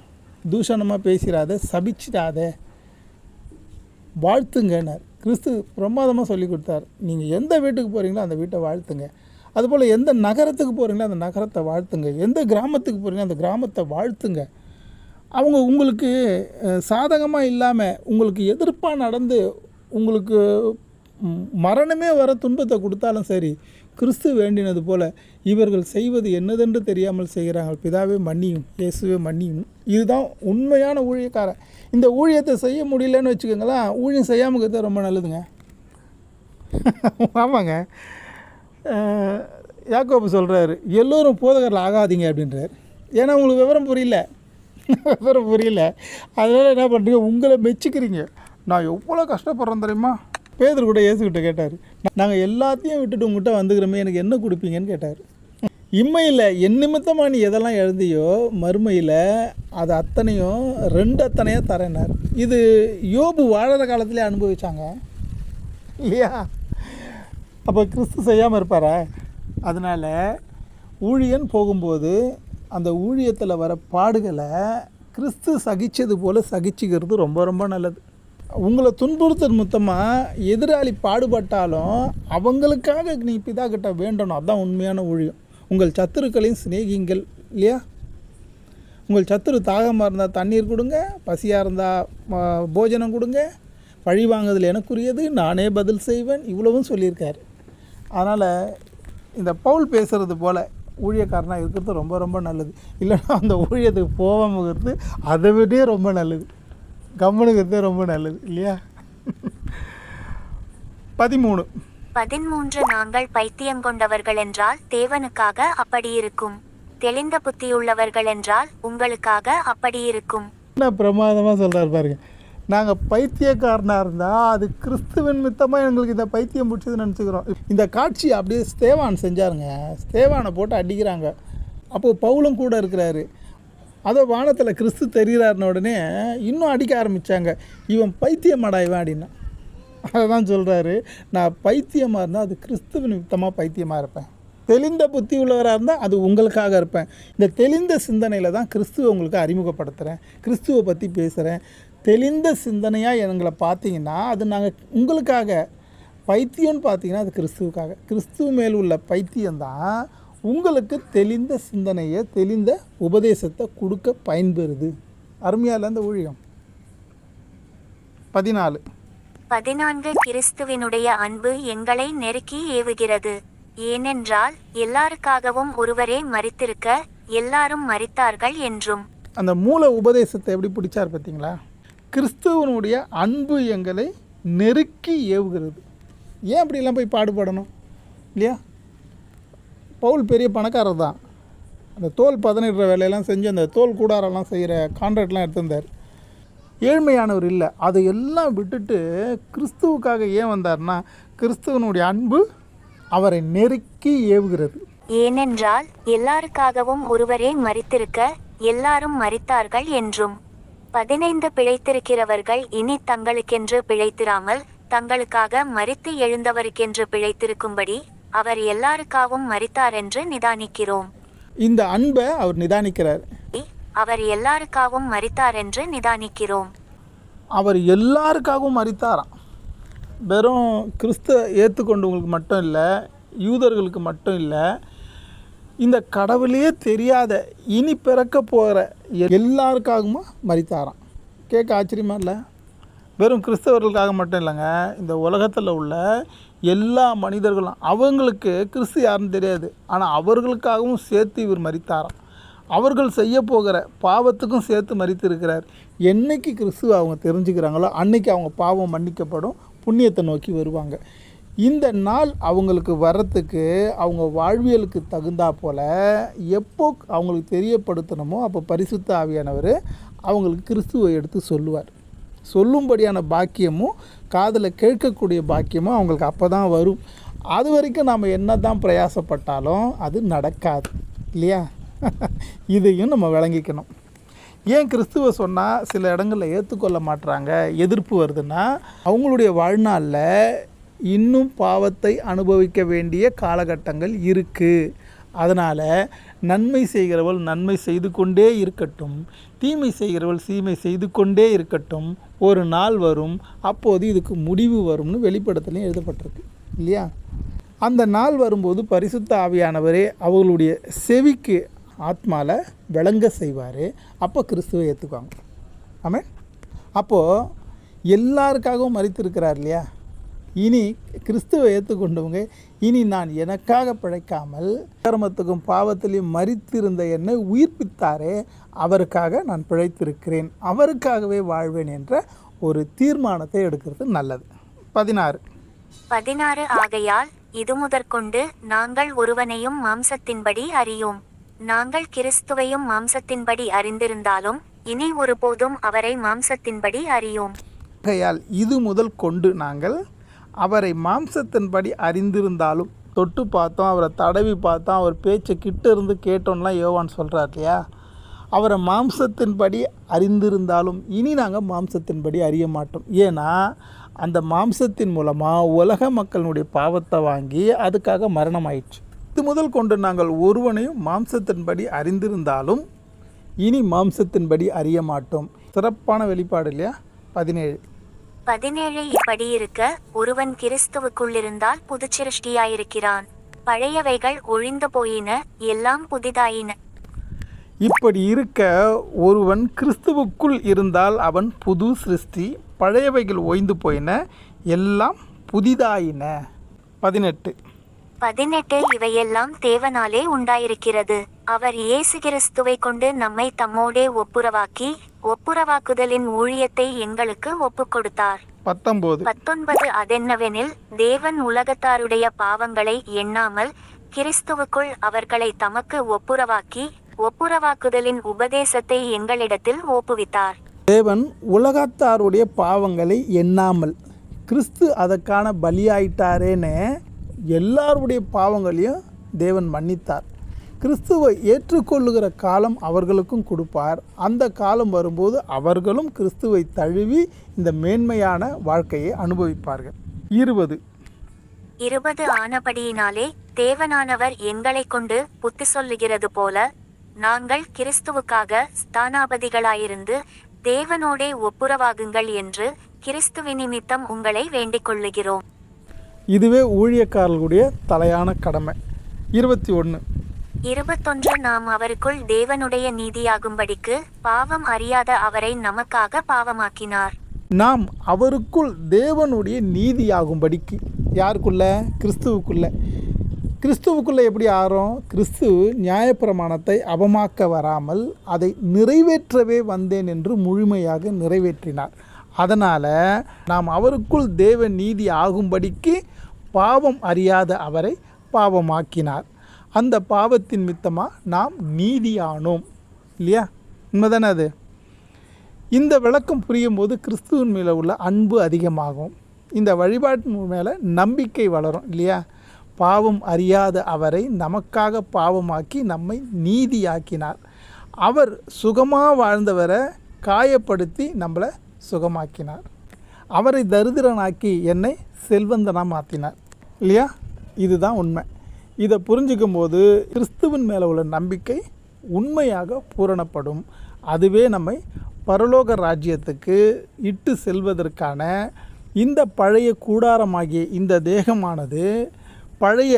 தூஷணமாக பேசிடாத, சபிச்சிடாத, வாழ்த்துங்கன்னார். கிறிஸ்து பிரமாதமாக சொல்லி கொடுத்தார். நீங்கள் எந்த வீட்டுக்கு போகிறீங்களோ அந்த வீட்டை வாழ்த்துங்க. அதுபோல் எந்த நகரத்துக்கு போகிறீங்களோ அந்த நகரத்தை வாழ்த்துங்க. எந்த கிராமத்துக்கு போகிறீங்களோ அந்த கிராமத்தை வாழ்த்துங்க. அவங்க உங்களுக்கு சாதகமாக இல்லாமல் உங்களுக்கு எதிர்ப்பாக நடந்து உங்களுக்கு மரணமே வர துன்பத்தை கொடுத்தாலும் சரி, கிறிஸ்து வேண்டினது போல இவர்கள் செய்வது என்னதென்று தெரியாமல் செய்கிறாங்க, பிதாவே மன்னியும், இயேசுவே மன்னியும். இதுதான் உண்மையான ஊழியக்காரன். இந்த ஊழியத்தை செய்ய முடியலன்னு வச்சுக்கோங்களேன், ஊழியம் செய்யாமல் இருக்கிறது ரொம்ப நல்லதுங்க. ஆமாங்க. யாக்கோபு சொல்கிறாரு, எல்லோரும் போதகர்கள் ஆகாதீங்க அப்படின்றார். ஏன்னா உங்களுக்கு விவரம் புரியல. அதனால் என்ன பண்ணுறீங்க, உங்களை மெச்சிக்கிறீங்க. நான் எவ்வளோ கஷ்டப்படுறேன் தெரியுமா. பேதுரு கூட இயேசுக்கிட்ட கேட்டார், நாங்கள் எல்லாத்தையும் விட்டுட்டு உங்கள்கிட்ட வந்துக்கிறோமே, எனக்கு என்ன கொடுப்பீங்கன்னு கேட்டார். இம்மையில் என் நிமித்தமாக நீ எதெல்லாம் எழுதியோ மறுமையில் அது அத்தனையும் 2 அத்தனையாக தரேனார். இது யோபு வாழற காலத்திலே அனுபவிச்சாங்க இல்லையா? அப்போ கிறிஸ்து செய்யாமல் இருப்பாரா? அதனால் ஊழியன் போகும்போது அந்த ஊழியத்தில் வர பாடுகளை கிறிஸ்து சகித்தது போல் சகிச்சுக்கிறது ரொம்ப ரொம்ப நல்லது. உங்களை துன்புறுத்தல் மொத்தமாக எதிராளி பாடுபட்டாலும் அவங்களுக்காக நீ பிதா கிட்ட வேண்டணும். அதுதான் உண்மையான ஊழியம். உங்கள் சத்துருக்களையும் சிநேகிங்கள் இல்லையா? உங்கள் சத்துரு தாகமாக இருந்தால் தண்ணீர் கொடுங்க, பசியாக இருந்தால் போஜனம் கொடுங்க, பழி வாங்குதல் எனக்குரியது, நானே பதில் செய்வேன், இவ்வளவும் சொல்லியிருக்காரு. அதனால் இந்த பவுல் பேசுகிறது போல் ஊழியக்காரனாக இருக்கிறது ரொம்ப ரொம்ப நல்லது. இல்லைன்னா அந்த ஊழியத்துக்கு போகாமல் இருக்கிறது அதை விடே ரொம்ப நல்லது. கவனிக்கிறதே ரொம்ப நல்லது இல்லையா? 13 நாங்கள் பைத்தியம் கொண்டவர்கள் என்றால் தேவனுக்காக அப்படி இருக்கும், தெளிந்த புத்தியுள்ளவர்கள் என்றால் உங்களுக்காக அப்படி இருக்கும். என்ன பிரமாதமாக சொல்கிறார் பாருங்க. நாங்கள் பைத்தியக்காரனாக இருந்தால் அது கிறிஸ்துவின் மித்தமாக எங்களுக்கு இந்த பைத்தியம் பிடிச்சதுன்னு நினச்சிக்கிறோம். இந்த காட்சி அப்படியே ஸ்தேவான் செஞ்சாருங்க. ஸ்தேவானை போட்டு அடிக்கிறாங்க. அப்போது பவுலும் கூட இருக்கிறாரு. அதோ வானத்தில் கிறிஸ்து தெரிகிறாருன உடனே இன்னும் அடிக்க ஆரம்பித்தாங்க. இவன் பைத்தியமாடா இவன் அப்படின்னா. அதை தான் சொல்கிறாரு, நான் பைத்தியமாக இருந்தால் அது கிறிஸ்துவின் நிமித்தமாக பைத்தியமாக இருப்பேன், தெளிந்த புத்தி உள்ளவராக இருந்தால் அது உங்களுக்காக இருப்பேன். இந்த தெளிந்த சிந்தனையில் தான் கிறிஸ்துவை உங்களுக்கு அறிமுகப்படுத்துகிறேன், கிறிஸ்துவை பற்றி பேசுகிறேன். தெளிந்த சிந்தனையாக எங்களை பார்த்தீங்கன்னா அது நாங்கள் உங்களுக்காக. பைத்தியம்னு பார்த்தீங்கன்னா அது கிறிஸ்துவுக்காக. கிறிஸ்துவ மேல் உள்ள பைத்தியம்தான் உங்களுக்கு தெளிந்த சிந்தனையை, தெளிந்த உபதேசத்தை கொடுக்க பயன்பெறுது. அருமையால் அந்த ஊழியம். 14 கிறிஸ்துவினுடைய அன்பு எங்களை நெருக்கி ஏவுகிறது. ஏனென்றால் எல்லாருக்காகவும் ஒருவரே மரித்திருக்க எல்லாரும் மரித்தார்கள் என்றும். அந்த மூல உபதேசத்தை எப்படி பிடிச்சார் பார்த்தீங்களா? கிறிஸ்துவனுடைய அன்பு எங்களை நெருக்கி ஏவுகிறது. ஏன் அப்படிலாம் போய் பாடுபடணும் இல்லையா? பவுல் பெரிய பணக்காரர் தான். அந்த தோல் பதனிடுற வேலையெல்லாம் செஞ்சு அந்த தோல் கூடாரெல்லாம் செய்கிற கான்ட்ராக்ட்லாம் எடுத்திருந்தார். ஏழ்மையானவர் இல்லை. அதை எல்லாம் விட்டுட்டு கிறிஸ்துவுக்காக ஏன் வந்தார்னா, கிறிஸ்துவனுடைய அன்பு அவரை நெருக்கி ஏவுகிறது. ஏனென்றால் எல்லாருக்காகவும் ஒருவரே மரித்திருக்க எல்லாரும் மரித்தார்கள் என்றும். 15 பிழைத்திருக்கிறவர்கள் இனி தங்களுக்கென்று பிழைத்திராமல் தங்களுக்காக மரித்து எழுந்தவருக்கென்று பிழைத்திருக்கும்படி அவர் எல்லாருக்காகவும் மரித்தார் என்று நிதானிக்கிறோம். இந்த அன்பை அவர் நிதானிக்கிறார். அவர் எல்லாருக்காகவும் மரித்தார் என்று நிதானிக்கிறோம். அவர் எல்லாருக்காகவும் மரித்தாராம். வெறும் கிறிஸ்த ஏற்றுக்கொண்டவங்களுக்கு மட்டும் இல்லை, யூதர்களுக்கு மட்டும் இல்லை, இந்த கடவுளே தெரியாத இனி பிறக்க போகிற எல்லாருக்காகவும் மரித்தாராம். கேட்க ஆச்சரியமா இல்லை? வெறும் கிறிஸ்தவர்களுக்காக மட்டும் இல்லைங்க, இந்த உலகத்தில் உள்ள எல்லா மனிதர்களும். அவங்களுக்கு கிறிஸ்து யாருன்னு தெரியாது, ஆனால் அவர்களுக்காகவும் சேர்த்து இவர் மரித்தாராம். அவர்கள் செய்ய போகிற பாவத்துக்கும் சேர்த்து மரித்திருக்கிறார். என்னைக்கு கிறிஸ்துவ அவங்க தெரிஞ்சுக்கிறாங்களோ அன்னைக்கு அவங்க பாவம் மன்னிக்கப்படும், புண்ணியத்தை நோக்கி வருவாங்க. இந்த நாள் அவங்களுக்கு வர்றதுக்கு அவங்க வாழ்வியலுக்கு தகுந்தா போல் எப்போ அவங்களுக்கு தெரியப்படுத்தணுமோ அப்போ பரிசுத்த ஆவியானவர் அவங்களுக்கு கிறிஸ்துவை எடுத்து சொல்லுவார். சொல்லும்படியான பாக்கியமும் காதில் கேட்கக்கூடிய பாக்கியமும் அவங்களுக்கு அப்போ தான் வரும். அது வரைக்கும் நாம் என்ன தான் பிரயாசப்பட்டாலும் அது நடக்காது இல்லையா? இதையும் நம்ம விளங்கிக்கணும். ஏன் கிறிஸ்துவ சொன்னால் சில இடங்களில் ஏற்றுக்கொள்ள மாட்டுறாங்க, எதிர்ப்பு வருதுன்னா, அவங்களுடைய வாழ்நாளில் இன்னும் பாவத்தை அனுபவிக்க வேண்டிய காலகட்டங்கள் இருக்குது. அதனால் நன்மை செய்கிறவள் நன்மை செய்து கொண்டே இருக்கட்டும், தீமை செய்கிறவள் தீமை செய்து கொண்டே இருக்கட்டும், ஒரு நாள் வரும் அப்போது இதுக்கு முடிவு வரும்னு வெளிப்படத்துலையும் எழுதப்பட்டிருக்கு இல்லையா? அந்த நாள் வரும்போது பரிசுத்த ஆவியானவரே அவர்களுடைய செவிக்கு ஆத்மாவில் விளங்க செய்வார். அப்போ கிறிஸ்துவை ஏற்றுக்குவாங்க. ஆமாம். அப்போது எல்லாருக்காகவும் மரித்திருக்கிறார் இல்லையா? இனி கிறிஸ்துவை ஏற்றுக்கொண்டவங்க இனி நான் எனக்காக பிழைக்காமல் கர்மத்துக்கும் பாவத்திலையும் மரித்திருந்த என்னை உயிர்ப்பித்தாரே, அவருக்காக நான் பிழைத்திருக்கிறேன், அவருக்காகவே வாழ்வேன் என்ற ஒரு தீர்மானத்தை எடுக்கிறது நல்லது. 16 ஆகையால் இது முதற்கொண்டு நாங்கள் ஒருவனையும் மாம்சத்தின்படி அறியோம். நாங்கள் கிறிஸ்துவையும் மாம்சத்தின்படி அறிந்திருந்தாலும் இனி ஒருபோதும் அவரை மாம்சத்தின்படி அறியோம். ஆகையால் இது முதல் கொண்டு நாங்கள் அவரை மாம்சத்தின்படி அறிந்திருந்தாலும், தொட்டு பார்த்தோம், அவரை தடவி பார்த்தோம், அவர் பேச்சை கிட்ட இருந்து கேட்டோம்லாம் யோவான் சொல்கிறார் இல்லையா, அவரை மாம்சத்தின்படி அறிந்திருந்தாலும் இனி நாங்கள் மாம்சத்தின்படி அறிய மாட்டோம். ஏன்னா அந்த மாம்சத்தின் மூலமாக உலக மக்களுடைய பாவத்தை வாங்கி அதுக்காக மரணம் ஆயிடுச்சு. இது முதல் கொண்டு நாங்கள் ஒருவனையும் மாம்சத்தின்படி அறிந்திருந்தாலும் இனி மாம்சத்தின்படி அறிய மாட்டோம். சிறப்பான வெளிப்பாடு இல்லையா? 17 இப்படி இருக்க ஒருவன் கிறிஸ்துவுக்குள்ளிருந்தால் புதுச்சிருஷ்டியாயிருக்கிறான், பழையவைகள் ஒழிந்து போயின, எல்லாம் புதிதாயின. இப்படி இருக்க ஒருவன் கிறிஸ்துவுக்குள் இருந்தால் அவன் புது சிருஷ்டி, பழையவைகள் ஓய்ந்து போயின, எல்லாம் புதிதாயின. 18 இவையெல்லாம் தேவனாலே உண்டாயிருக்கிறது. அவர் இயேசு கிறிஸ்துவை கொண்டு நம்மை தம்மோடே ஒப்புரவாக்குதலின் ஊழியத்தை எங்களுக்கு ஒப்புக் கொடுத்தார். 19 அதென்னவெனில், தேவன் உலகத்தாருடைய பாவங்களை எண்ணாமல் கிறிஸ்துவுக்குள் அவர்களை தமக்கு ஒப்புரவாக்குதலின் உபதேசத்தை எங்களிடத்தில் ஒப்புவித்தார். தேவன் உலகத்தாருடைய பாவங்களை எண்ணாமல், கிறிஸ்து அதற்கான பலியாயிட்டாரேன்னு எல்லாருடைய பாவங்களையும் தேவன் மன்னித்தார். கிறிஸ்துவை ஏற்றுக்கொள்ளுகிற காலம் அவர்களுக்கும் கொடுப்பார். அந்த காலம் வரும்போது அவர்களும் கிறிஸ்துவை தழுவி இந்த மேன்மையான வாழ்க்கையை அனுபவிப்பார்கள். 20 ஆனபடியினாலே தேவனானவர் எங்களை கொண்டு புத்தி சொல்லுகிறது போல நாங்கள் கிறிஸ்துவுக்காக ஸ்தானாபதிகளாயிருந்து தேவனோடே ஒப்புரவாகுங்கள் என்று கிறிஸ்துவின் நிமித்தம் உங்களை வேண்டிக் கொள்ளுகிறோம். இதுவே ஊழியக்காரர்களுடைய தலையான கடமை. 21 நாம் அவருக்குள் தேவனுடைய நீதியாகும்படிக்கு பாவம் அறியாத அவரை நமக்காக பாவமாக்கினார். நாம் அவருக்குள் தேவனுடைய நீதியாகும்படிக்கு, யாருக்குள்ள? கிறிஸ்துவுக்குள்ளே எப்படி ஆகிறோம்? கிறிஸ்து நியாயப்பிரமாணத்தை அவமாக்க வராமல் அதை நிறைவேற்றவே வந்தேன் என்று முழுமையாக நிறைவேற்றினார். அதனால் நாம் அவருக்குள் தேவ நீதி ஆகும்படிக்கு பாவம் அறியாத அவரை பாவமாக்கினார். அந்த பாவத்தின் மித்தமாக நாம் நீதியானோம் இல்லையா? உண்மைதானே அது? இந்த விளக்கம் புரியும் போது கிறிஸ்துவின் மேலே உள்ள அன்பு அதிகமாகும், இந்த வழிபாட்டு மேலே நம்பிக்கை வளரும் இல்லையா? பாவம் அறியாத அவரை நமக்காக பாவமாக்கி நம்மை நீதியாக்கினார். அவர் சுகமாக வாழ்ந்தவரை காயப்படுத்தி நம்மளை சுகமாக்கினார். அவரை தரித்திரனாக்கி என்னை செல்வந்தனாக மாற்றினார் இல்லையா? இதுதான் உண்மை. இதை புரிஞ்சிக்கும் போது கிறிஸ்துவின் மேலே உள்ள நம்பிக்கை உண்மையாக பூரணப்படும். அதுவே நம்மை பரலோக ராஜ்யத்துக்கு இட்டு செல்வதற்கான இந்த பழைய கூடாரமாகிய இந்த தேகமானது, பழைய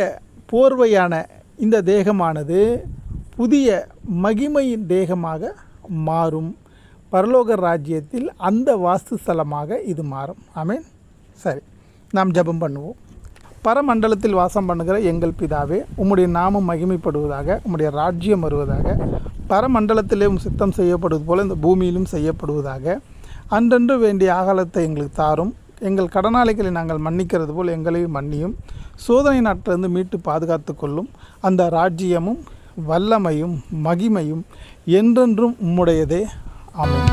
போர்வையான இந்த தேகமானது புதிய மகிமையின் தேகமாக மாறும். பரலோக ராஜ்யத்தில் அந்த வாஸ்துஸ்தலமாக இது மாறும். ஆமென். சரி, நாம் ஜெபம் பண்ணுவோம். பரமண்டலத்தில் வாசம் பண்ணுகிற எங்கள் பிதாவே, உம்முடைய நாமம் மகிமைப்படுவதாக, உம்முடைய ராஜ்யம் வருவதாக, பரமண்டலத்திலே சித்தம் செய்யப்படுவது போல இந்த பூமியிலும் செய்யப்படுவதாக. அன்றன்று வேண்டிய ஆகாரத்தை எங்களுக்கு தாரும். எங்கள் கடனாளிகளை நாங்கள் மன்னிக்கிறது போல் எங்களையும் மன்னியும். சோதனை நாட்டிலிருந்து மீட்டு பாதுகாத்து கொள்ளும். அந்த ராஜ்யமும் வல்லமையும் மகிமையும் என்றென்றும் உம்முடையதே. ஆமென்.